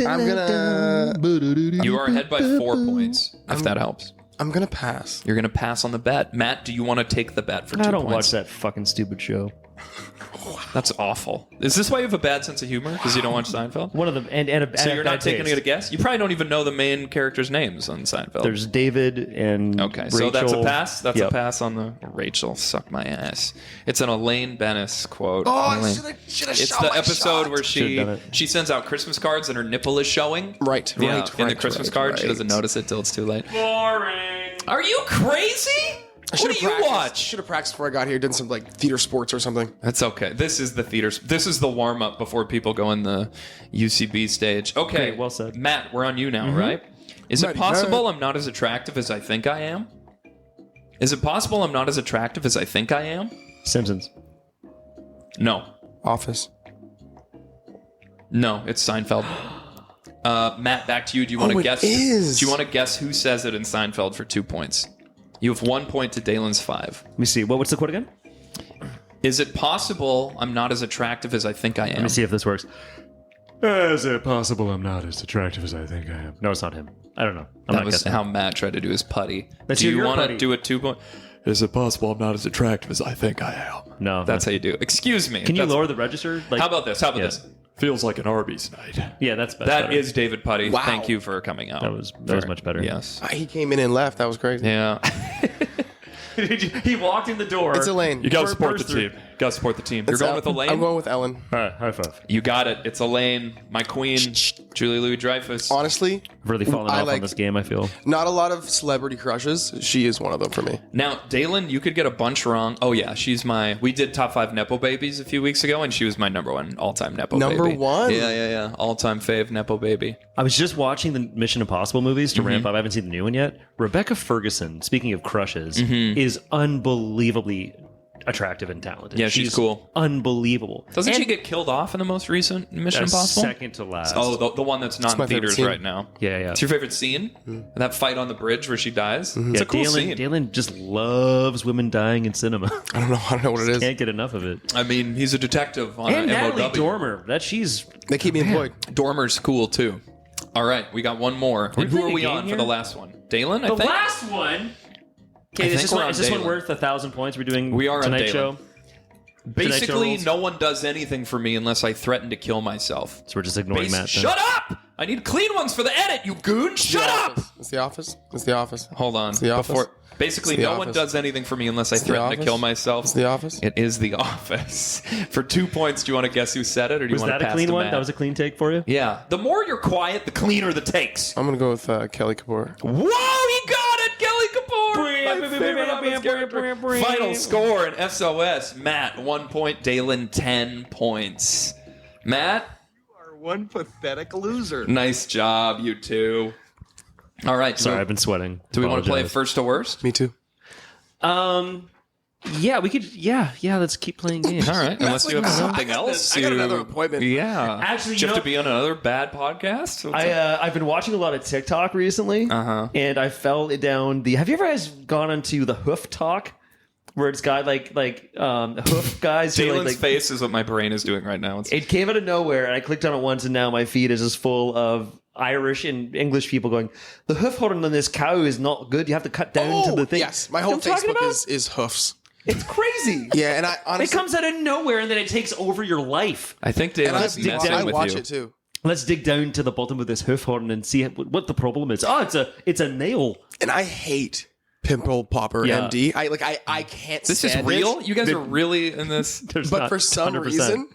gonna. You are ahead by 4 points, if that helps. I'm gonna pass. You're going to pass on the bet. Matt, do you want to take the bet for 2 I points? don't watch that fucking stupid show. That's awful. Is this why you have a bad sense of humor? Because you don't watch Seinfeld? One of them, and a So you're bad not taking taste. a guess? You probably don't even know the main characters' names on Seinfeld. There's David and Okay, Rachel. so that's a pass? That's Yep. a pass on the Rachel, suck my ass. It's an Elaine Bennis quote. Oh, Elaine. should have It's shot the my episode shot. where Should've done it. she sends out Christmas cards and her nipple is showing. Right, Yeah, right, in the right, Christmas right, card, she right. doesn't notice it till it's too late. Boring. Are you crazy? What do you watch? Should have practiced before I got here. Did some like theater sports or something. That's okay. This is the theater. This is the warm up before people go in the UCB stage. Okay, Great, well said. Matt, we're on you now, right? Is it Matty, possible I'm not as attractive as I think I am? Is it possible I'm not as attractive as I think I am? Simpsons. No. Office. No, it's Seinfeld. Matt, back to you. Do you want to it guess? is. Do you want to guess who says it in Seinfeld for 2 points? You have 1 point to Daylin's 5. Let me see. What's the quote again? Is it possible I'm not as attractive as I think I am? Let me see if this works. Is it possible I'm not as attractive as I think I am? No, it's not him. I don't know. I'm That not was guessing. how Matt tried to do his putty. Let's do hear you your want to putty. do a 2 point? Is it possible I'm not as attractive as I think I am? No, That's how you do it. Excuse me. Can you That's- lower the register? Like, How about this? How about Yeah. this? Feels like an Arby's night. Yeah, that's better. That is David Putty. Wow. Thank you for coming out. That was much better. Yes. He came in and left. That was crazy. Yeah. He walked in the door. It's Elaine. You got to First support the through. team. Got to support the team. You're It's going El- with Elaine? I'm going with Ellen. All right, high five. You got it. It's Elaine, my queen, Julie Louis-Dreyfus. Honestly, I've really fallen I off like- on this game, I feel. not a lot of celebrity crushes. She is one of them for me. Now, Daylin, you could get a bunch wrong. Oh, yeah, we did top 5 Nepo babies a few weeks ago, and she was my number 1 all-time Nepo baby. Number one? Yeah. All-time fave Nepo baby. I was just watching the Mission Impossible movies to ramp up. I haven't seen the new one yet. Rebecca Ferguson, speaking of crushes, is unbelievably attractive and talented. Yeah, she's cool. Unbelievable. Doesn't And she get killed off in the most recent Mission that's Impossible? second to last? Oh, the one that's not my in favorite theaters scene. right now. Yeah. It's your favorite scene? That fight on the bridge where she dies? It's a cool scene. Daylin just loves women dying in cinema. I don't know what it is. Can't get enough of it. I mean, he's a detective on And an Natalie MOW. Dormer. She's They keep me employed. Dormer's cool, too. All right, we got one more. And who playing are a we game on here? for the last one? Daylin, I the think? last one. Okay, think is this we're one, on is this one Daylin. worth 1,000 points? We're doing We are on Tonight Daylin. Show. Basically, rules. no one does anything for me unless I threaten to kill myself. So we're just ignoring Matt. then. Shut up! I need clean ones for the edit, you goon! Shut up! It's the office. It's the office. Hold on. The Office? Basically, It's The no one Office. does anything for me unless I The threaten to Office? kill myself. It's the office. It is The Office. For 2 points, do you want to guess who said it, or do you Was want to that a pass clean to one? Matt? That was a clean take for you? Yeah. The more you're quiet, the cleaner the takes. I'm gonna go with Kelly Kapoor. Whoa, he got it! Kelly Kapoor! My favorite Office character. Final score in SOS. Matt, 1 point. Daylin, 10 points. Matt, Are one pathetic loser. nice job, you two. All right. Sorry, I've been sweating. Do we want to play Apologize. first to worst? Me too. Yeah, we could. Yeah, let's keep playing games. All right. Unless you have something else. I got another appointment. Yeah. Actually, do you you have know- to be on another bad podcast? I've been watching a lot of TikTok recently, and I fell down the. Have you ever guys gone onto the hoof talk, where it's got like hoof guys? who, Dalen's like, face is what my brain is doing right now. It's, It came out of nowhere, and I clicked on it once, and now my feed is just full of Irish and English people going, "The hoof holding on this cow is not good. You have to cut down to the thing." Yes, my You know whole what I'm talking Facebook about? is hoofs. It's crazy. Yeah, and I It honestly, comes out of nowhere, and then it takes over your life. I think and Dalen's messing I with watch you. it too. Let's dig down to the bottom of this hoof horn and see what the problem is. Oh, it's a nail. And I hate Pimple Popper Yeah. MD. I can't. This is stand real? It. You guys are really in this? There's But not for some 100%. reason,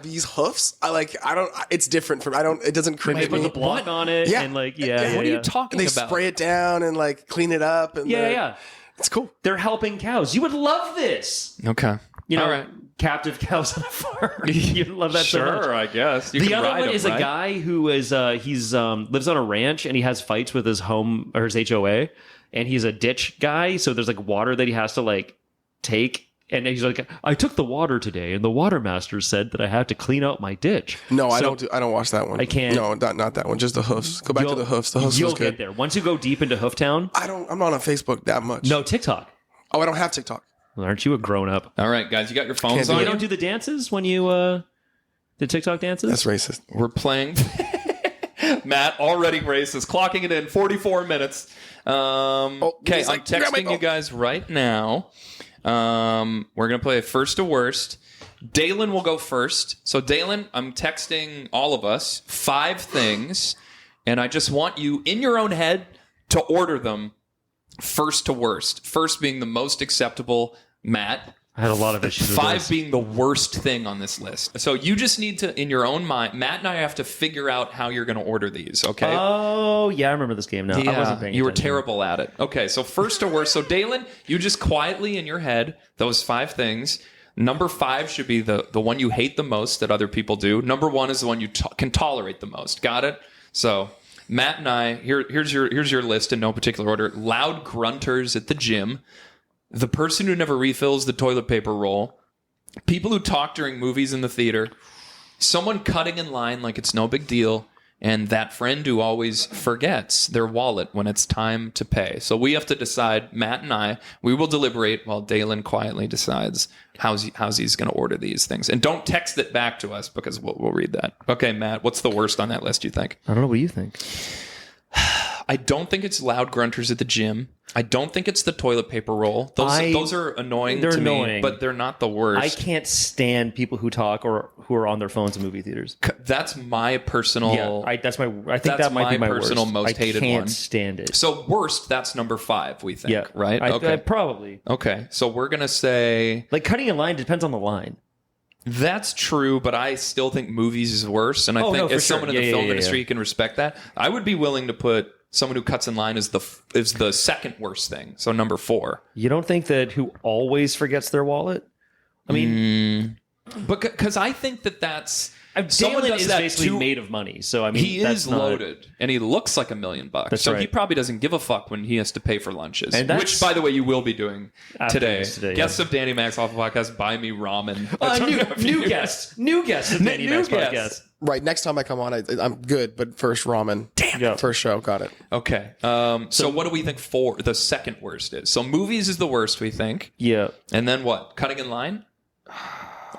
these hoofs, I don't. It's different from. It doesn't They create put me. the block on it, Yeah. and What are you talking And they about? spray it down and like clean it up. And Yeah. It's cool. They're helping cows. You would love this. Okay. You know, All right. captive cows on a farm. You'd love that so much. Sure, I guess. You The can other ride one them, is right? a guy who is he's lives on a ranch and he has fights with his home or his HOA, and he's a ditch guy. So there's like water that he has to like take, and he's like, I took the water today, and the water master said that I had to clean out my ditch. No, I So don't. I don't watch that one. I can't- No, not that one. Just the hoofs. Go back to the hoofs. The hoofs You'll was good. get there once you go deep into Hooftown. I'm not on Facebook that much. No TikTok. Oh, I don't have TikTok. Well, aren't you a grown up? All right, guys, you got your phones Can't do on You it. you? don't do the dances when you the TikTok dances. That's racist. We're playing. Matt, already racist. Clocking it in 44 minutes. Okay, he's I'm like, grab my texting you guys right now. We're going to play a first to worst. Daylin will go first. So, Daylin, I'm texting all of us 5 things, and I just want you, in your own head, to order them first to worst. First being the most acceptable, Matt. I had a lot of issues with 5 this. being the worst thing on this list. So you just need to, in your own mind, Matt and I have to figure out how you're going to order these, okay? Oh, yeah, I remember this game now. I wasn't paying you were attention. terrible at it. Okay, so first to worst. So Daylin, you just quietly in your head, those 5 things. Number 5 should be the one you hate the most that other people do. Number 1 is the one you can tolerate the most. Got it? So Matt and I, here's your list in no particular order. Loud grunters at the gym. The person who never refills the toilet paper roll. People who talk during movies in the theater. Someone cutting in line like it's no big deal. And that friend who always forgets their wallet when it's time to pay. So we have to decide, Matt and I, we will deliberate while Daylin quietly decides how's he's going to order these things. And don't text it back to us because we'll read that. Okay, Matt, what's the worst on that list, you think? I don't know what you think. I don't think it's loud grunters at the gym. I don't think it's the toilet paper roll. Those are annoying They're to me, annoying. but they're not the worst. I can't stand people who talk or who are on their phones in movie theaters. That's my personal... Yeah, I think that's that might be my personal worst. most hated I can't one. stand it. So worst, that's number 5, we think, Yeah, right? I probably. Okay, so we're going to say... Like cutting a line depends on the line. That's true, but I still think movies is worse. And I think for as someone sure. in the film Yeah. industry, you can respect that. I would be willing to put someone who cuts in line is the second worst thing. So number 4. You don't think that who always forgets their wallet? I mean, But because I think that's... someone Daylin does is that basically too- made of money, so I mean, He that's is not- loaded, and he looks like $1 million. That's so he right. probably doesn't give a fuck when he has to pay for lunches. And that's- Which, by the way, you will be doing After today. this today, Guests of Danny Max Awful Podcast, buy me ramen. New guest of Danny New Max guest. Podcast. Right. Next time I come on, I'm good, but first ramen. Damn. Yeah. First show. Got it. Okay. So what do we think the second worst is? So movies is the worst, we think. Yeah, And then what? Cutting in line?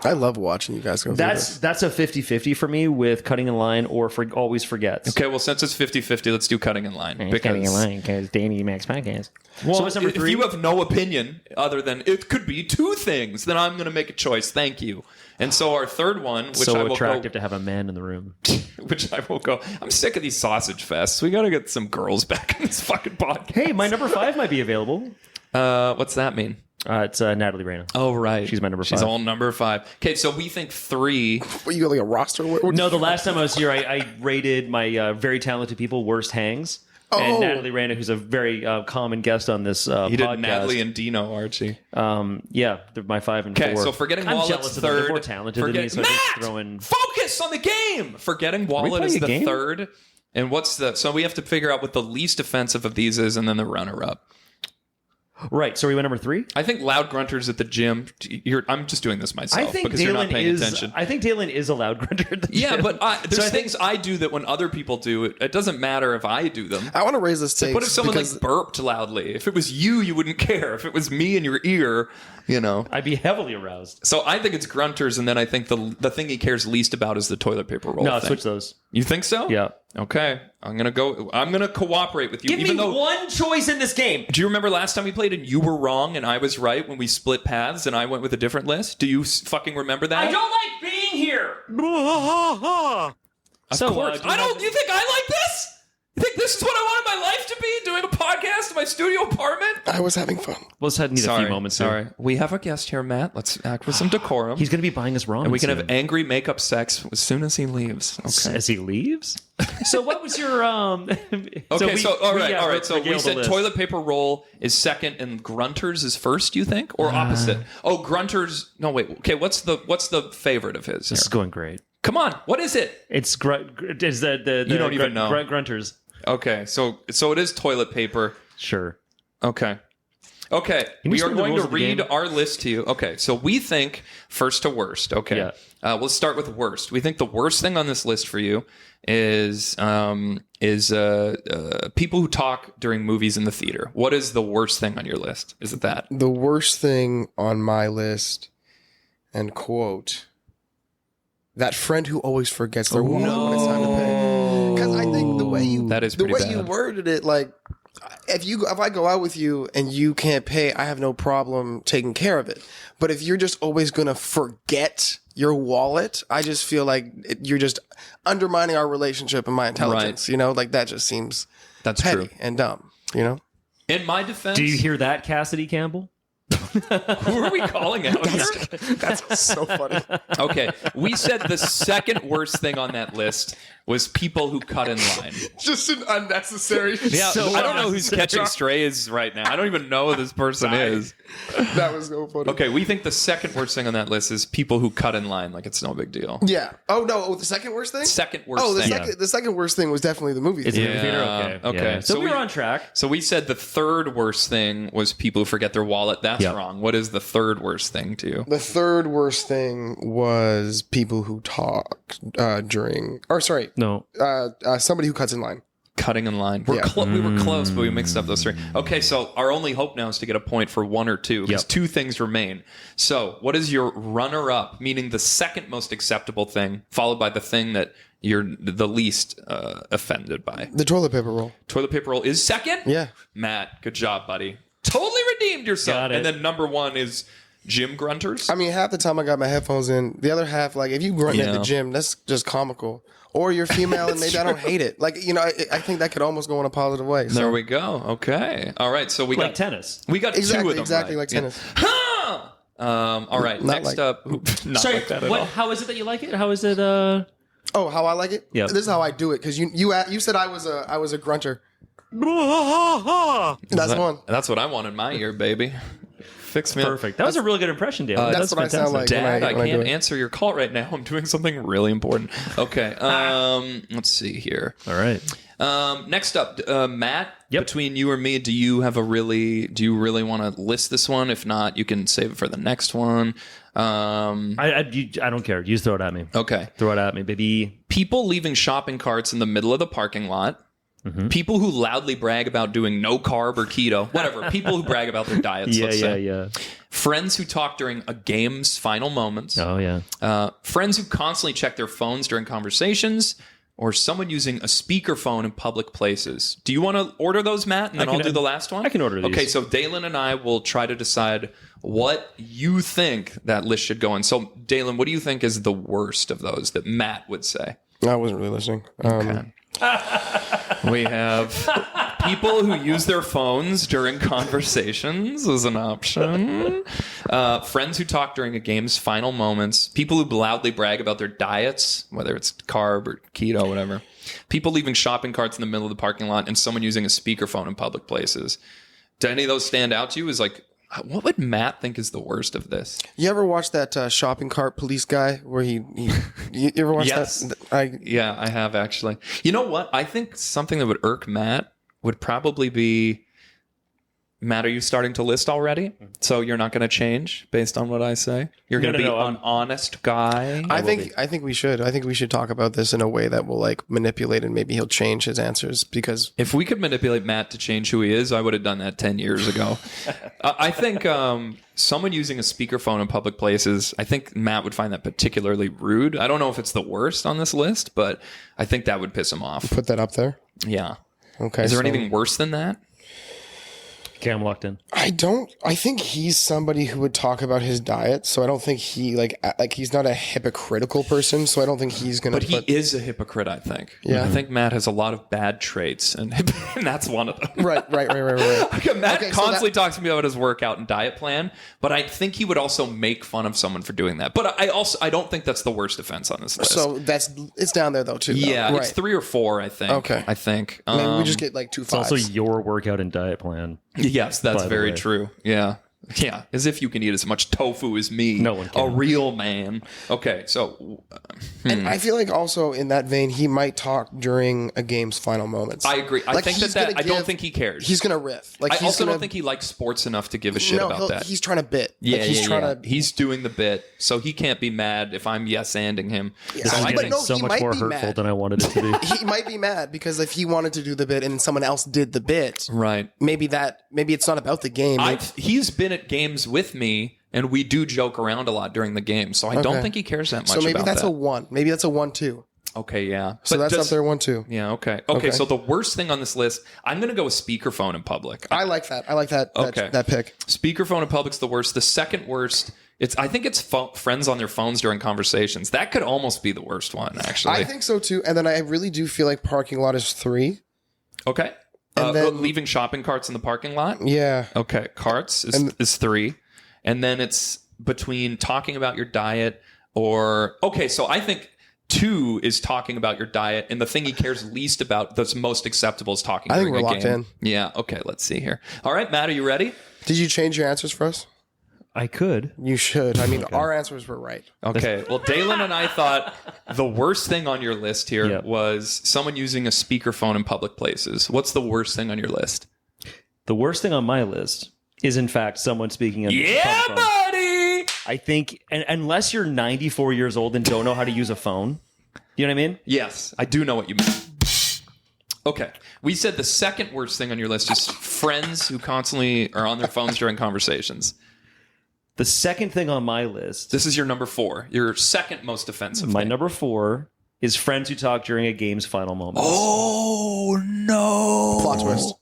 I love watching you guys go through this. that's a 50-50 for me with cutting in line or always forgets. Okay, well, since it's 50-50, let's do cutting in line. because Danny Max Podcast. Well, So what's number if 3? you have no opinion other than it could be 2 things, then I'm going to make a choice. Thank you. And so our third one, which I so will attractive go, to have a man in the room. which I will go. I'm sick of these sausage fests. We got to get some girls back in this fucking podcast. Hey, my number 5 might be available. What's that mean? It's Natalie Reyna. Oh, right. She's my number 5. She's all number 5. Okay, so we think 3. What, you got like a roster? No, the last time I was here, I rated my very talented people worst hangs. And Oh. Natalie Reyna, who's a very common guest on this You podcast. did Natalie and Dino, Archie. Yeah, they're my 5 and 4. Okay, so forgetting I'm Wallet's jealous of them. third. They're more talented than me, so I Matt! just throw in... Focus on the game. Forgetting Wallet playing is a the game? third. And what's the... So we have to figure out what the least offensive of these is and then the runner-up. Right, so we went number 3? I think loud grunters at the gym. I'm just doing this myself because you're not paying attention. I think Daylin is a loud grunter at the Yeah, gym. but there's So I think- things I do that when other people do it, it doesn't matter if I do them. I want to raise this take. What if someone like burped loudly? If it was you wouldn't care. If it was me in your ear, I'd be heavily aroused. So I think it's grunters, and then I think the thing he cares least about is the toilet paper roll. No, thing. switch those. You think so? Yeah. Okay. I'm gonna cooperate with you. Give even me though, one choice in this game. do you remember last time we played and you were wrong and I was right when we split paths and I went with a different list? Do you fucking remember that? I don't like being here. Of So, course. do you have- You think I like this? You think this is what I wanted my life to be? Doing a podcast in my studio apartment? I was having fun. We'll just need a few moments. here. Sorry. We have a guest here, Matt. Let's act with some decorum. He's going to be buying us ramen. and we can soon. have angry makeup sex as soon as he leaves. Okay. As he leaves. So what was your Okay, all right. So we regaled the said list. toilet paper roll is second and grunters is first, you think? Or opposite? Oh, grunters. No, wait. Okay, what's the favorite of his? This is going great. Come on. What is it? It's is the You don't even know. grunters. Okay, so it is toilet paper. Sure. Okay. Okay, you we are explain the going to rules of the read game? our list to you. Okay, so we think first to worst. Okay, Yeah. Let's start with worst. We think the worst thing on this list for you is people who talk during movies in the theater. What is the worst thing on your list? Is it that? The worst thing on my list, and quote, that friend who always forgets their wallet when it's time to pay. Because I think the way you That is the pretty way you bad. worded it, like if I go out with you and you can't pay, I have no problem taking care of it. But if you're just always gonna forget your wallet, I just feel like you're just undermining our relationship and my intelligence. Right. You know, like that just seems That's petty true. and dumb. You know, In my defense, Do you hear that, Cassidy Campbell? who are we calling out here? that's so funny. Okay, we said the second worst thing on that list was people who cut in line. Just an unnecessary. Yeah, I don't know who's catching strays right now. I don't even know who this person is. That was so funny. Okay, we think the second worst thing on that list is people who cut in line like it's no big deal. Yeah. Oh no. Oh, the second worst thing. Second worst Oh, thing. the second worst thing was definitely the movie It's theater. a movie theater? Yeah, Okay. okay. Yeah. So we were on track. So we said the third worst thing was people who forget their wallet. That's Yep. wrong. What is the third worst thing to you? The third worst thing was people who talk during. Or sorry, No. somebody who cuts in line. Cutting in line. We were close, but we mixed up those three. Okay, so our only hope now is to get a point for one or two, because Yep. two things remain. So what is your runner-up, meaning the second most acceptable thing, followed by the thing that you're the least offended by? The toilet paper roll. Toilet paper roll is second? Yeah. Matt, good job, buddy. Totally redeemed yourself. Got it. And then number one is gym grunters. I mean, half the time I got my headphones in. The other half, like, if you grunt at Yeah. the gym, that's just comical. Or you're female and maybe I don't hate it. Like, you know, I think that could almost go in a positive way. So. There we go. Okay. All right. So we Like got tennis. We got two Exactly, of them exactly right. like tennis. Yeah. All right. Not Next like- up. Not Sorry, like that at all. how is it that you like it? How is it? Oh, how I like it? Yeah. This is how I do it. Because you said I was a grunter. That's one. That's what I want in my ear, baby. Fix me up. Perfect. That was a really good impression, Dale. That's what I sound like. Dad, I when I do can't it. answer your call right now. I'm doing something really important. Okay. Let's see here. All right. Next up, Matt. Yep. Between you or me, do you really want to list this one? If not, you can save it for the next one. I don't care. You just throw it at me. Okay. Throw it at me, baby. People leaving shopping carts in the middle of the parking lot. Mm-hmm. People who loudly brag about doing no carb or keto, whatever. People who brag about their diets. let's say. Yeah. Friends who talk during a game's final moments. Oh yeah. Friends who constantly check their phones during conversations, or someone using a speakerphone in public places. Do you want to order those, Matt? And then I'll do the last one? I can order these. Okay, so Daylin and I will try to decide what you think that list should go in. So, Daylin, what do you think is the worst of those that Matt would say? I wasn't really listening. We have people who use their phones during conversations as an option. Friends who talk during a game's final moments. People who loudly brag about their diets, whether it's carb or keto, whatever. People leaving shopping carts in the middle of the parking lot, and someone using a speakerphone in public places. Do any of those stand out to you? Is like, what would Matt think is the worst of this? You ever watch that shopping cart police guy where you ever watch Yes. that? Yeah, I have actually. You know what? I think something that would irk Matt would probably be, Matt, are you starting to list already? So you're not going to change based on what I say? You're going to be an honest guy? I think we should. I think we should talk about this in a way that will like manipulate and maybe he'll change his answers because If we could manipulate Matt to change who he is, I would have done that 10 years ago. I think someone using a speakerphone in public places, I think Matt would find that particularly rude. I don't know if it's the worst on this list, but I think that would piss him off. put that up there. Yeah. Okay. Is there so anything worse than that? Okay, I'm locked in. I think he's somebody who would talk about his diet, so I don't think he like he's not a hypocritical person, so I don't think he's gonna But he is a hypocrite, I think. Yeah. I think Matt has a lot of bad traits, and that's one of them. Right. Matt Okay, so constantly talks to me about his workout and diet plan, but I think he would also make fun of someone for doing that. But I don't think that's the worst offense on this list. So it's down there though too. yeah, though. it's 3 or 4, I think. Okay. I think. Maybe we just get like 2 It's fives. also your workout and diet plan. Yes, that's by the very way. true. Yeah. Yeah, as if you can eat as much tofu as me. No one can. A real man. Okay, so And I feel like also in that vein, he might talk during a game's final moments. I agree. I Like, think he's that gonna I don't give- think he cares. He's gonna riff. Like I he's also gonna, don't think he likes sports enough to give a shit about that. He's trying to bit. Yeah, like, he's trying to. He's doing the bit, so he can't be mad if I'm yes-anding him. Yeah. This So is I But getting think no, so he much might more be hurtful mad. than I wanted it to be. He might be mad because if he wanted to do the bit and someone else did the bit, right. maybe it's not about the game. He's been at games with me, and we do joke around a lot during the game, so I don't Okay. think he cares that much. So maybe about that's that. a 1. Maybe that's a 1 too. Okay, yeah. So that's up there 1, 2. Yeah, okay. So the worst thing on this list, I'm going to go with speakerphone in public. I like that. I like that. Okay. That pick. Speakerphone in public's the worst. The second worst, I think it's friends on their phones during conversations. That could almost be the worst one, actually. I think so too. And then I really do feel like parking lot is 3. Okay. And then leaving shopping carts in the parking lot? Yeah. Okay. Carts is 3. And then it's between talking about your diet or... Okay, so I think 2 is talking about your diet, and the thing he cares least about, that's most acceptable, is talking during a game. I think we're locked in. Yeah, okay, let's see here. All right, Matt, are you ready? Did you change your answers for us? I could. You should. I mean, our answers were right. Okay. Well, Daylin and I thought the worst thing on your list here was someone using a speakerphone in public places. What's the worst thing on your list? The worst thing on my list is, in fact, someone speaking on yeah, phone. buddy! I think, unless you're 94 years old and don't know how to use a phone, you know what I mean? Yes, I do know what you mean. Okay. We said the second worst thing on your list is friends who constantly are on their phones during conversations. The second thing on my list... This is your number 4. Your second most offensive My thing. number 4 is friends who talk during a game's final moments. Oh, no. Plot twist.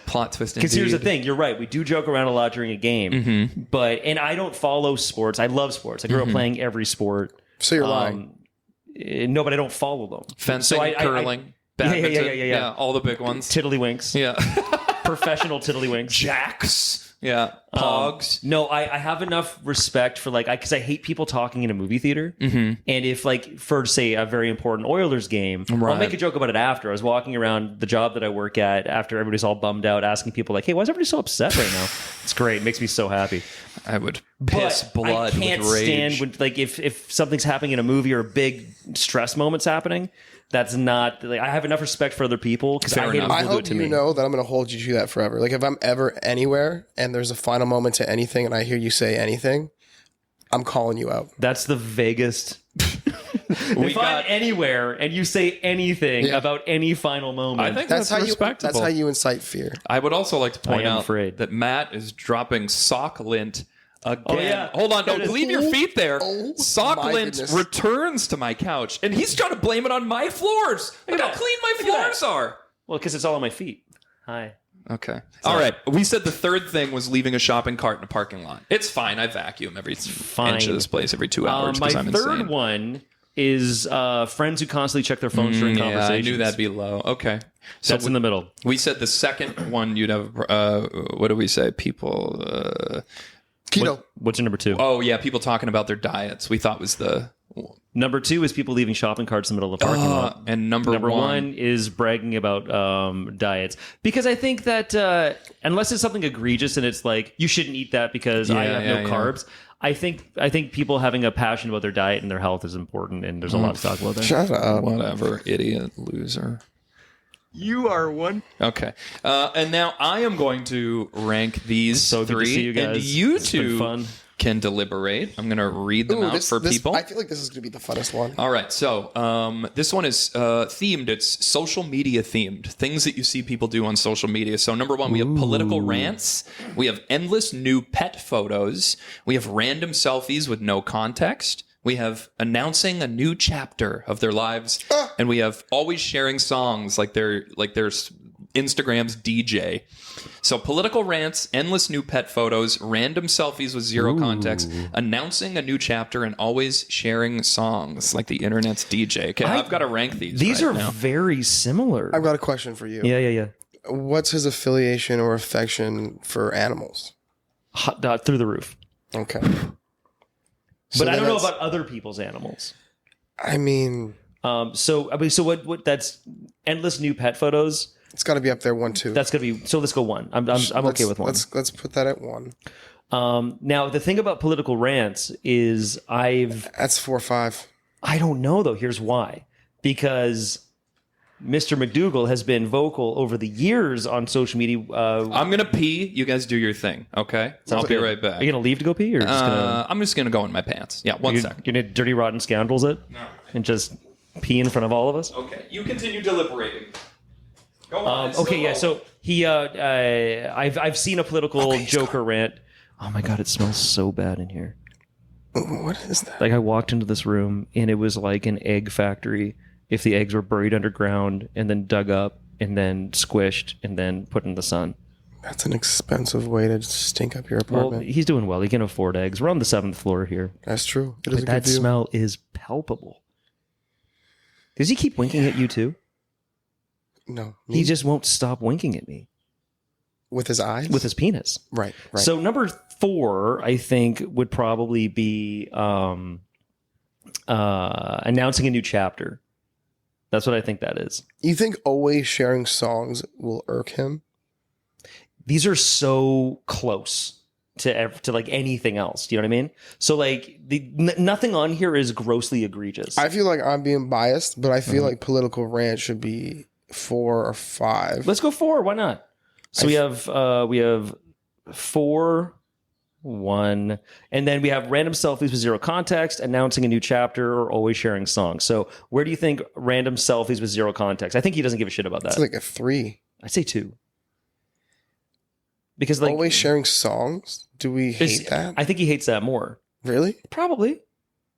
Plot twist, because here's the thing, you're right, we do joke around a lot during a game, and I don't follow sports. I love sports. I grew up playing every sport. So you're lying. No, but I don't follow them. Fencing, so curling, badminton, yeah, all the big ones. Tiddlywinks. Yeah. Professional tiddlywinks. Jacks. Yeah. Pogs. No, I have enough respect for because I hate people talking in a movie theater. And if for say a very important Oilers game, I'll make a joke about it after. I was walking around the job that I work at after everybody's all bummed out, asking people hey, why is everybody so upset right now? It's great. It makes me so happy. I would piss blood I can't with rage. stand when if something's happening in a movie or a big stress moment's happening. That's not I have enough respect for other people because I hate when I people do it hope to you me. know that I'm going to hold you to that forever. If I'm ever anywhere and there's a final moment to anything and I hear you say anything, I'm calling you out. That's the vaguest. If I'm anywhere and you say anything about any final moment, I think that's respectable. That's how you incite fear. I would also like to point out afraid. that Matt is dropping sock lint again. Oh, yeah. Hold on, don't leave your feet there. Sock my lint goodness. returns to my couch, and he's trying to blame it on my floors. Look how clean my floors are. well, because it's all on my feet. Hi. Okay. All right. We said the third thing was leaving a shopping cart in a parking lot. It's fine. I vacuum every inch of this place every 2 hours because my I'm third insane. one is friends who constantly check their phones during conversations. I knew that'd be low. Okay. So That's in the middle. We said the second one you'd have, what do we say? People... Keto. What's your number 2? Oh, yeah. People talking about their diets. We thought was the... Number 2 is people leaving shopping carts in the middle of the parking lot. And number one is bragging about diets. Because I think that unless it's something egregious and it's you shouldn't eat that because I have no carbs, I think people having a passion about their diet and their health is important, and there's a lot to talk about there. Shut up. Whatever, idiot, loser. You are one. Okay. And now I am going to rank these So good three. to see you guys. And you It's been two fun. can deliberate. I'm going to read them out for people. I feel like this is going to be the funnest one. All right. So this one is themed. It's social media themed. Things that you see people do on social media. So number 1, we have political rants. We have endless new pet photos. We have random selfies with no context. We have announcing a new chapter of their lives, and we have always sharing songs like they're Instagram's DJ. So political rants, endless new pet photos, random selfies with zero context, announcing a new chapter, and always sharing songs like the internet's DJ. Okay, I've got to rank these. These right are now. very similar. I've got a question for you. Yeah. What's his affiliation or affection for animals? Through the roof. Okay. But I don't know about other people's animals. I mean... So what? That's endless new pet photos. It's got to be up there 1, 2. That's gonna be. So let's go 1. I'm okay with 1. Let's put that at 1. Now the thing about political rants is That's 4, 5. I don't know though. Here's why. Because Mr. McDougal has been vocal over the years on social media. I'm gonna pee. You guys do your thing, okay? I'll be right back. Are you gonna leave to go pee, or just gonna? I'm just gonna go in my pants. Yeah, one second. You're gonna dirty rotten scoundrels it, and just pee in front of all of us. Okay, you continue deliberating. Go on. Okay, yeah. So he, I've seen a political Joker rant. Oh my god, it smells so bad in here. What is that? Like I walked into this room and it was like an egg factory, if the eggs were buried underground and then dug up and then squished and then put in the sun. That's an expensive way to stink up your Well, apartment. he's doing well. He can afford eggs. We're on the 7th floor here. That's true. It is But a that good view. smell is palpable. Does he keep winking at you too? No, He just won't stop winking at me with his eyes, with his penis. right. So number 4, I think, would probably be announcing a new chapter. That's what I think that is. You think always sharing songs will irk him? These are so close to like anything else. Do you know what I mean? So like nothing on here is grossly egregious. I feel like I'm being biased, but I feel like political rant should be 4 or 5. Let's go 4. Why not? So we have 4, 1, and then we have random selfies with zero context, announcing a new chapter, or always sharing songs. So where do you think random selfies with zero context? I think he doesn't give a shit about that. It's like a 3. I'd say 2. Because like Always sharing songs? Do we hate that? I think he hates that more. Really? Probably.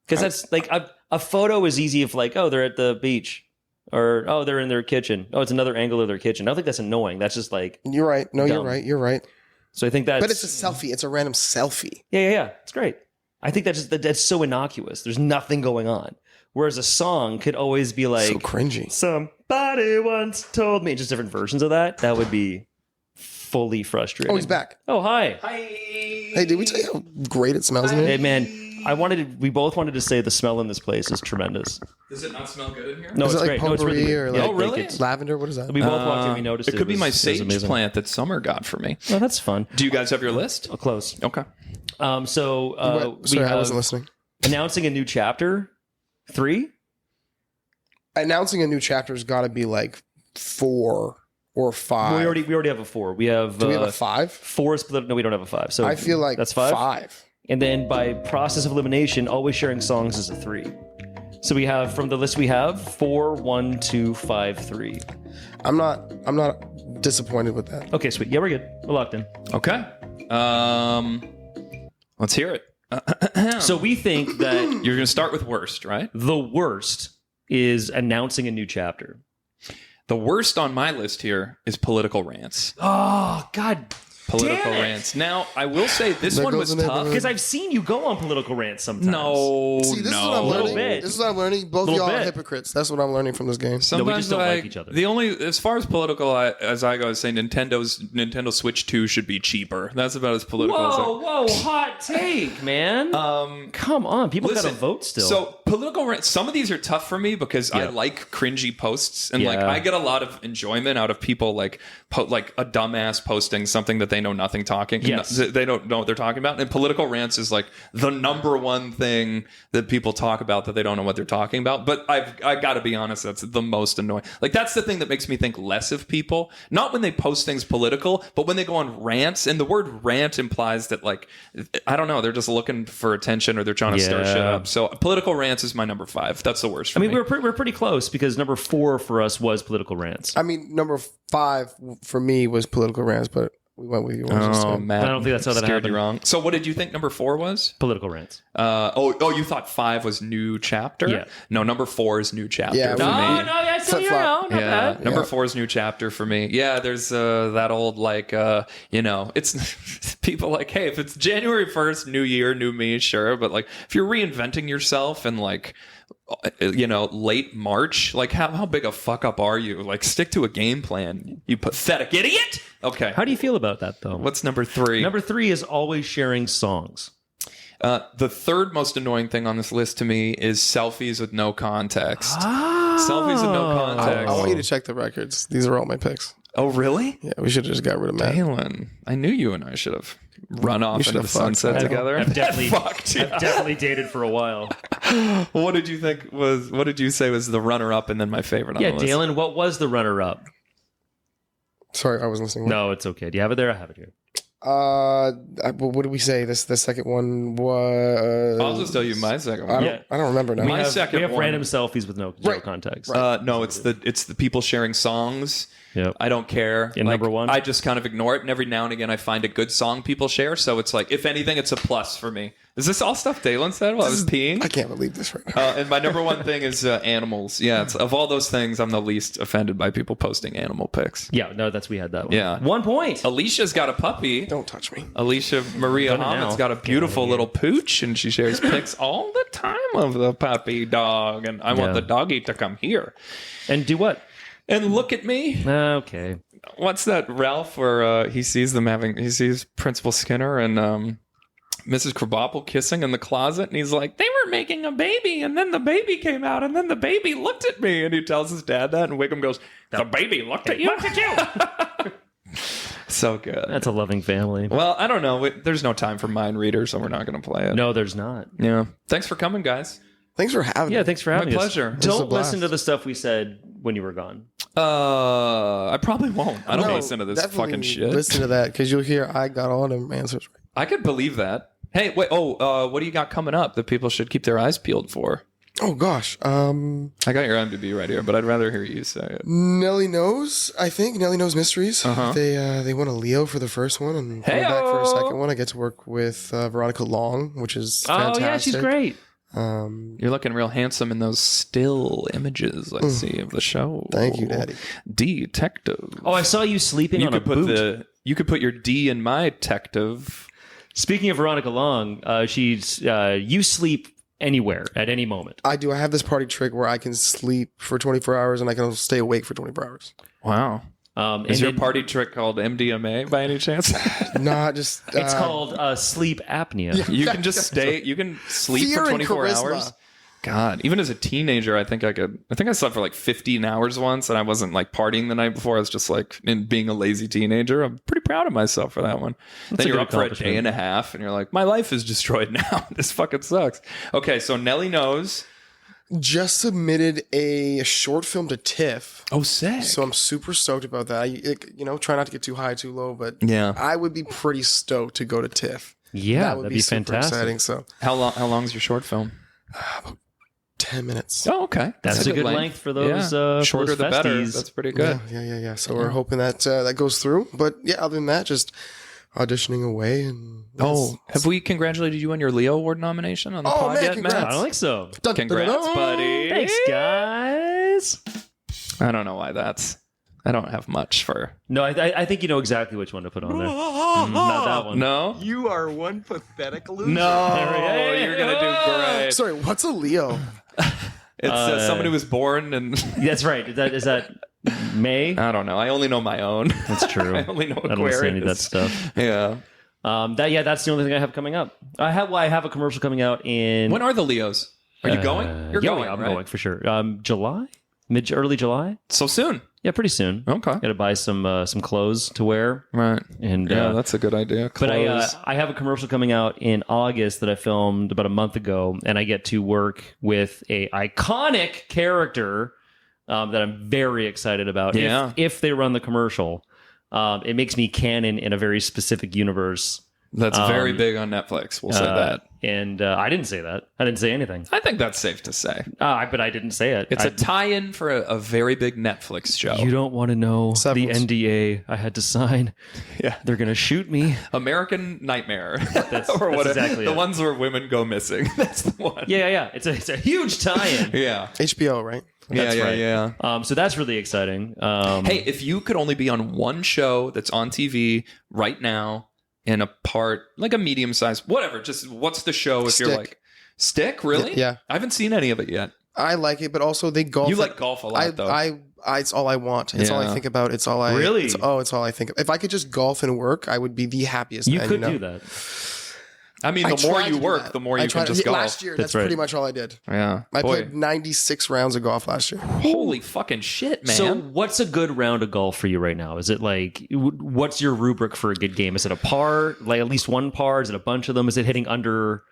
Because that's like a photo is easy if like, oh, they're at the beach. Or, oh, they're in their kitchen. Oh, it's another angle of their kitchen. I don't think that's annoying. That's just like, You're right. No, Dumb. you're right. You're right. so I think that's. But it's a selfie. It's a random selfie. Yeah. It's great. I think that's so innocuous. There's nothing going on. Whereas a song could always be like, So cringy. somebody once told me, just different versions of that. That would be fully frustrating. Oh, he's back. Oh, hi. Hey, did we tell you how great it smells in Hey, here? man, we both wanted to say the smell in this place is tremendous. Does it not smell good in here? No, Is it's it like great. No, it's really potpourri good. or Yeah, like, Oh, really? it's- lavender? What is that? we both walked in. We noticed It could be my was sage amazing. plant that Summer got for me. Oh, that's fun. Do you guys have your list? Oh, close. Okay. So What? we Sorry, I have wasn't listening. announcing a new chapter. 3. Announcing a new chapter's got to be like 4 or 5. We already have a 4. We have. Do we have a 5? 4 is split. No, we don't have a 5. So I feel like that's 5. 5. And then by process of elimination, always sharing songs is a 3. So we have from the list we have 4, 1, 2, 5, 3. I'm not disappointed with that. Okay, sweet. Yeah, we're good. We're locked in. Okay. Let's hear it. So we think that You're going to start with worst, right? the worst is announcing a new chapter. The worst on my list here is political rants. Oh God. Political Damn it. rants. Now, I will say this There one goes was the tough. neighborhood. Because I've seen you go on political rants sometimes. No, See, this is what I'm no. Little learning. bit. This is what I'm learning. Both Little y'all are bit. hypocrites. That's what I'm learning from this game. No, we Sometimes just don't like each other. The only, as far as political as I go, I say Nintendo Switch 2 should be cheaper. That's about as political as I. Whoa, hot take, man. Come on, people got to Listen, vote still. So political rants, some of these are tough for me because I Yeah. like cringy posts and like Yeah. I get a lot of enjoyment out of people like like a dumbass posting something that they know nothing talking. Yes. They don't know what they're talking about. And political rants is like the number one thing that people talk about that they don't know what they're talking about. But I got to be honest, that's the most annoying. Like that's the thing that makes me think less of people. Not when they post things political, but when they go on rants. And the word rant implies that like I don't know, they're just looking for attention or they're trying to stir shit Yeah. up. So political rants is my number 5. That's the worst for I mean, me. we're pretty close because number 4 for us was political rants. I mean, number 5 for me was political rants, but we went with yours. Oh, instead. Matt, I don't think that's how that scared happened. you wrong. So what did you think number 4 was? Political rants. You thought 5 was new chapter? Yeah. No, number 4 is new chapter Yeah, for we- me. that's Flip-flop. not Yeah, bad. number Yeah. 4 is new chapter for me. Yeah, there's that old like it's people like, hey, if it's January 1st, new year, new me, sure, but like if you're reinventing yourself and like late March, like how big a fuck up are you? Like stick to a game plan, you pathetic idiot. Okay, How do you feel about that though? what's number 3? Number 3 is always sharing songs. The third most annoying thing on this list to me is selfies with no context. Selfies with no I context. want you to check the records. These are all my picks. Oh, really? Yeah, we should have just got rid of Matt. Daylin, I knew you and I should have run off should into the have fucked sunset that. together. I've definitely, Fucked you. I've definitely dated for a while. What did you think was? What did you say was the runner-up and then my favorite on Yeah, the list? Daylin, what was the runner-up? Sorry, I wasn't listening. No, it's okay. Do you have it there? I have it here. What did we say? The second one was. I'll just tell you my second one. I don't remember now. second we have one- random selfies with no Right. context. No, it's the people sharing songs. Yep. I don't care. In number one? I just kind of ignore it. And every now and again, I find a good song people share. So it's like, if anything, it's a plus for me. Is this all stuff Daylin said while I was peeing? I can't believe this right now. And my number one thing is animals. Yeah, it's, of all those things, I'm the least offended by people posting animal pics. Yeah, no, we had that one. Yeah. 1 point. Alicia's got a puppy. Don't touch me. Alicia Maria Gonna Hamid's now. got a beautiful little pooch, and she shares pics all the time of the puppy dog. And I want Yeah. the doggy to come here And do what? and look at me. Okay. What's that, Ralph, where he sees Principal Skinner and Mrs. Krabappel kissing in the closet, and he's like, they were making a baby, and then the baby came out, and then the baby looked at me, and he tells his dad that, and Wiggum goes, the baby looked at you? Look at you. So good. That's a loving family. Well, I don't know. There's no time for mind readers, so we're not going to play it. No, there's not. Yeah. Thanks for coming, guys. Thanks for having me. Yeah, thanks for having us. pleasure. was a Don't blast. listen to the stuff we said when you were gone. I probably won't. I don't No, listen to this definitely fucking shit. Listen to that because you'll hear I got all them answers right. I could believe that. Hey, wait. Oh, what do you got coming up that people should keep their eyes peeled for? Oh gosh. I got your IMDb right here, but I'd rather hear you say it. Nelly Knows, I think. Nelly Knows Mysteries. Uh-huh. They won a Leo for the first one and coming back for a Hey-o! second one. I get to work with Veronica Long, which is fantastic. Oh, yeah, she's great. You're looking real handsome in those still images I see of the show. Thank you, Daddy. Detective. Oh, I saw you sleeping You on a could put boot. you could put your D in my detective. Speaking of Veronica Long, she's you sleep anywhere at any moment. I do. I have this party trick where I can sleep for 24 hours and I can stay awake for 24 hours. Wow. And Is your then party trick called MDMA by any chance? Not just. It's called sleep apnea. You can just stay. You can sleep Fear for and 24 charisma. hours. God, even as a teenager, I think I slept for like 15 hours once, and I wasn't like partying the night before. I was just like being a lazy teenager. I'm pretty proud of myself for that one. Then a you're good up for a accomplishment. day and a half, and you're like, my life is destroyed now. This fucking sucks. Okay, so Nelly Knows. Just submitted a short film to TIFF. Oh, sick. So I'm super stoked about that. Try not to get too high, too low, but Yeah. I would be pretty stoked to go to TIFF. Yeah, That would that'd be super fantastic. exciting. So How long's your short film? 10 minutes. Oh, okay. That's a good length for those, shorter those the better. festies. That's pretty good. Yeah. So we're hoping that that goes through. But yeah, other than that, just auditioning away and Oh, have we congratulated you on your Leo Award nomination on the Oh, pod man, yet, congrats. Matt? I don't think so. Dun, Congrats, dun, dun, dun. buddy. Thanks, guys. I don't know why I don't have much for. No, I think you know exactly which one to put on there. Not that one. No? You are one pathetic loser. No, you're going to do great. Sorry, what's a Leo? It's somebody who was born and That's right. Is that May? I don't know. I only know my own. That's true. I only know I don't listen to any of that Aquarius. stuff. Yeah. That's the only thing I have coming up. I have a commercial coming out in. When are the Leos? Are you going? You're yeah, going, I'm right? going for sure. July, early July. So soon. Yeah, pretty soon. Okay. Got to buy some clothes to wear, Right. and Yeah, that's a good idea. but Clothes. I have a commercial coming out in August that I filmed about a month ago, and I get to work with a iconic character that I'm very excited about. Yeah. If they run the commercial, it makes me canon in a very specific universe. That's very big on Netflix. We'll say that. And I didn't say that. I didn't say anything. I think that's safe to say. But I didn't say it. It's a tie-in for a very big Netflix show. You don't want to know Severance. the NDA I had to sign. Yeah. They're going to shoot me. American Nightmare. That's whatever. exactly the it. ones where women go missing. That's the one. Yeah. It's a huge tie-in. Yeah. HBO, right? That's right. Yeah. So that's really exciting. Hey, if you could only be on one show that's on TV right now in a part, like a medium size, whatever, just what's the show if you're Stick. like, Stick? Really? Yeah. I haven't seen any of it yet. I like it, but also they golf. You like golf a lot, though. I it's all I want. It's all I Yeah. think about. It's all I Really? It's all I think of. If I could just golf and work, I would be the happiest. you man, could know? do that. I mean, I the more tried you to do work, that. the more I you can tried to- just golf. Last year, That's that's right. pretty much all I did. Yeah. I Boy. played 96 rounds of golf last year. Holy fucking shit, man. So what's a good round of golf for you right now? Is it like, what's your rubric for a good game? Is it a par, like at least one par? Is it a bunch of them? Is it hitting under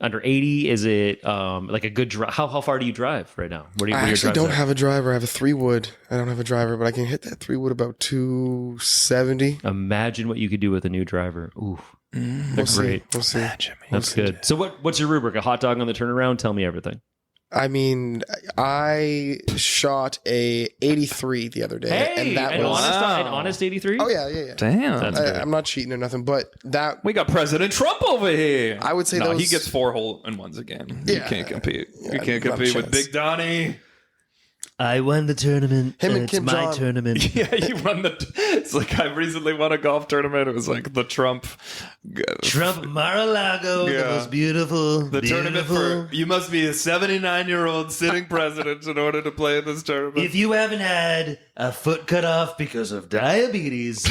80? Is it like a good drive? How far do you drive right now? Where do you, I where your actually drives don't at? have a driver. I have a 3-wood. I don't have a driver, but I can hit that 3-wood about 270. Imagine what you could do with a new driver. Ooh, We'll that's see. great. We'll see. That's good. So what's your rubric? A hot dog on the turnaround? Tell me everything. I mean, I shot a 83 the other day, Hey, and that an was. honest 83. Oh yeah. Damn. That's great. I'm not cheating or nothing, but that We got President Trump over here. I would say no, those- he gets 4 hole-in-ones again. You Yeah. can't compete. Yeah, you can't not a compete with chance. Big Donnie. I won the tournament. Him and it's Kim my Jong. tournament. Yeah, you won the. It's like I recently won a golf tournament. It was like the Trump. Trump Mar-a-Lago, Yeah. the most beautiful. The tournament for you must be a 79-year-old sitting president in order to play in this tournament. If you haven't had a foot cut off because of diabetes,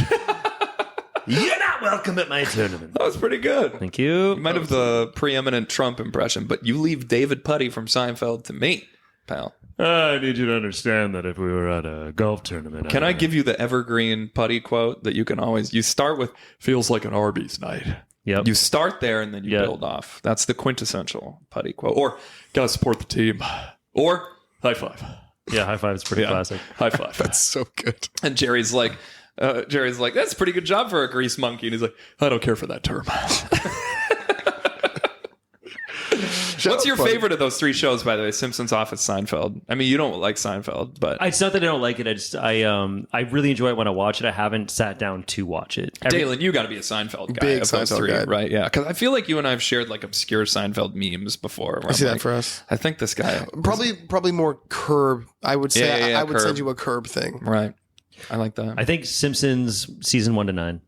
you're not welcome at my tournament. That was pretty good. Thank you. You might have the preeminent Trump impression, but you leave David Putty from Seinfeld to me, pal. I need you to understand that if we were at a golf tournament, Can I give you the evergreen Putty quote that you can always? You start with "feels like an Arby's night." Yep. You start there and then you Yeah. build off. That's the quintessential Putty quote. Or gotta support the team. Or high five. Yeah, high five is pretty classic. High five. That's so good. And Jerry's like, that's a pretty good job for a grease monkey. And he's like, I don't care for that term. What's your favorite of those 3 shows, by the way? Simpsons, Office, Seinfeld. I mean, you don't like Seinfeld, but It's not that I don't like it. I really enjoy it when I watch it. I haven't sat down to watch it. Dalen, you got to be a Seinfeld guy. Big of those Seinfeld 3, guy. right? Yeah, because I feel like you and I have shared like obscure Seinfeld memes before. I see that for us. I think this guy Probably more Curb. I would say Yeah, I would Curb. send you a Curb thing. right. I like that. I think Simpsons season 1 to 9.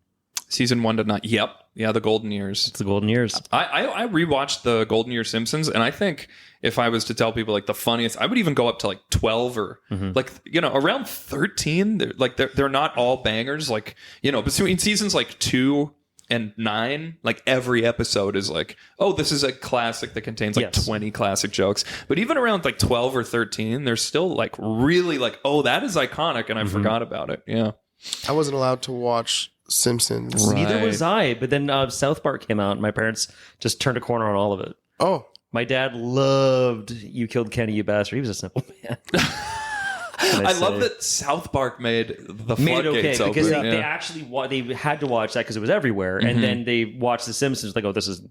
Season 1 to 9. Yep. Yeah, the golden years. It's the golden years. I rewatched the Golden Year Simpsons, and I think if I was to tell people like the funniest, I would even go up to like 12 or like around 13. They're not all bangers. Like between seasons like 2 and 9, like every episode is like, oh, this is a classic that contains like Yes. 20 classic jokes. But even around like 12 or 13, they're still like really like, oh, that is iconic, and I forgot about it. Yeah. I wasn't allowed to watch Simpsons. Right. Neither was I. But then South Park came out, and my parents just turned a corner on all of it. Oh, My dad loved You Killed Kenny, You Bastard. He was a simple man. I love that South Park made the Made it okay floodgates because open. they Yeah. actually they had to watch that because it was everywhere, and then they watched The Simpsons. Like, oh, this is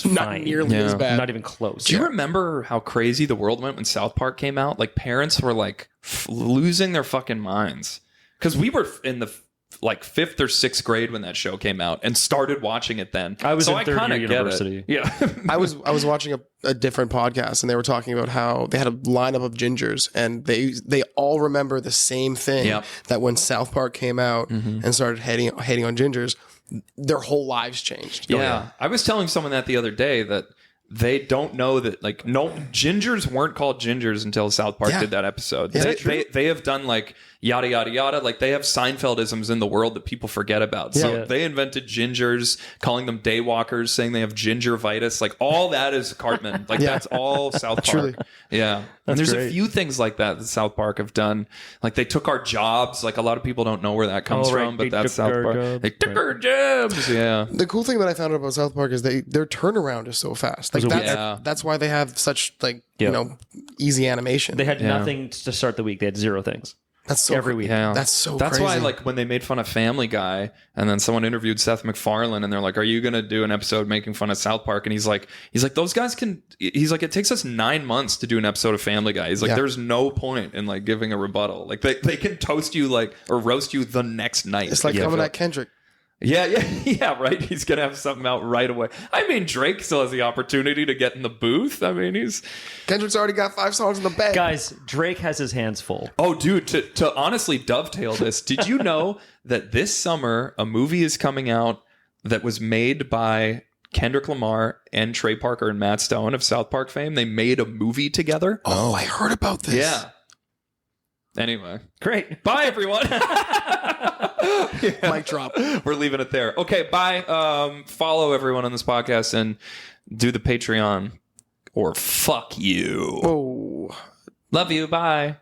not fine. nearly Yeah. as bad. Not even close. Do you remember how crazy the world went when South Park came out? Like parents were like losing their fucking minds because we were in the like 5th or 6th grade when that show came out and started watching it then. I was so in third kinda year get it. university. Yeah. I was watching a different podcast, and they were talking about how they had a lineup of gingers, and they all remember the same thing. Yep. That when South Park came out and started hating on gingers, their whole lives changed. Yeah. I was telling someone that the other day that they don't know that like no gingers weren't called gingers until South Park Yeah. did that episode. Is They, that true? they have done like yada yada yada. Like they have Seinfeldisms in the world that people forget about. So Yeah. they invented gingers, calling them daywalkers, saying they have gingivitis. Like all that is Cartman. Like that's all South Park. Truly. Yeah. And there's a great. few things like that South Park have done. Like they took our jobs. Like a lot of people don't know where that comes Oh, right. from, but They that's took South our Park. jobs. They took our jobs. Yeah. The cool thing that I found out about South Park is their turnaround is so fast. Like Yeah. that's why they have such like Yeah. easy animation. They had Yeah. nothing to start the week. They had 0 things. that's so every week. Yeah. That's so That's crazy. why, like, when they made fun of Family Guy, and then someone interviewed Seth MacFarlane, and they're like, "Are you going to do an episode making fun of South Park?" And he's like, "Those guys can." He's like, "It takes us 9 months to do an episode of Family Guy." He's like, Yeah. "There's no point in like giving a rebuttal. Like, they can toast you like or roast you the next night." It's like Yeah. coming at Kendrick. Yeah, right. He's gonna have something out right away. I mean, Drake still has the opportunity to get in the booth. I mean, he's Kendrick's already got 5 songs in the bag. Guys, Drake has his hands full. Oh, dude, to honestly dovetail this, did you know that this summer a movie is coming out that was made by Kendrick Lamar and Trey Parker and Matt Stone of South Park fame? They made a movie together. Oh, I heard about this. Yeah. Anyway, Great. bye everyone. Mic drop. We're leaving it there. Okay, bye. Follow everyone on this podcast and do the Patreon or fuck you. Oh. Love you. Bye.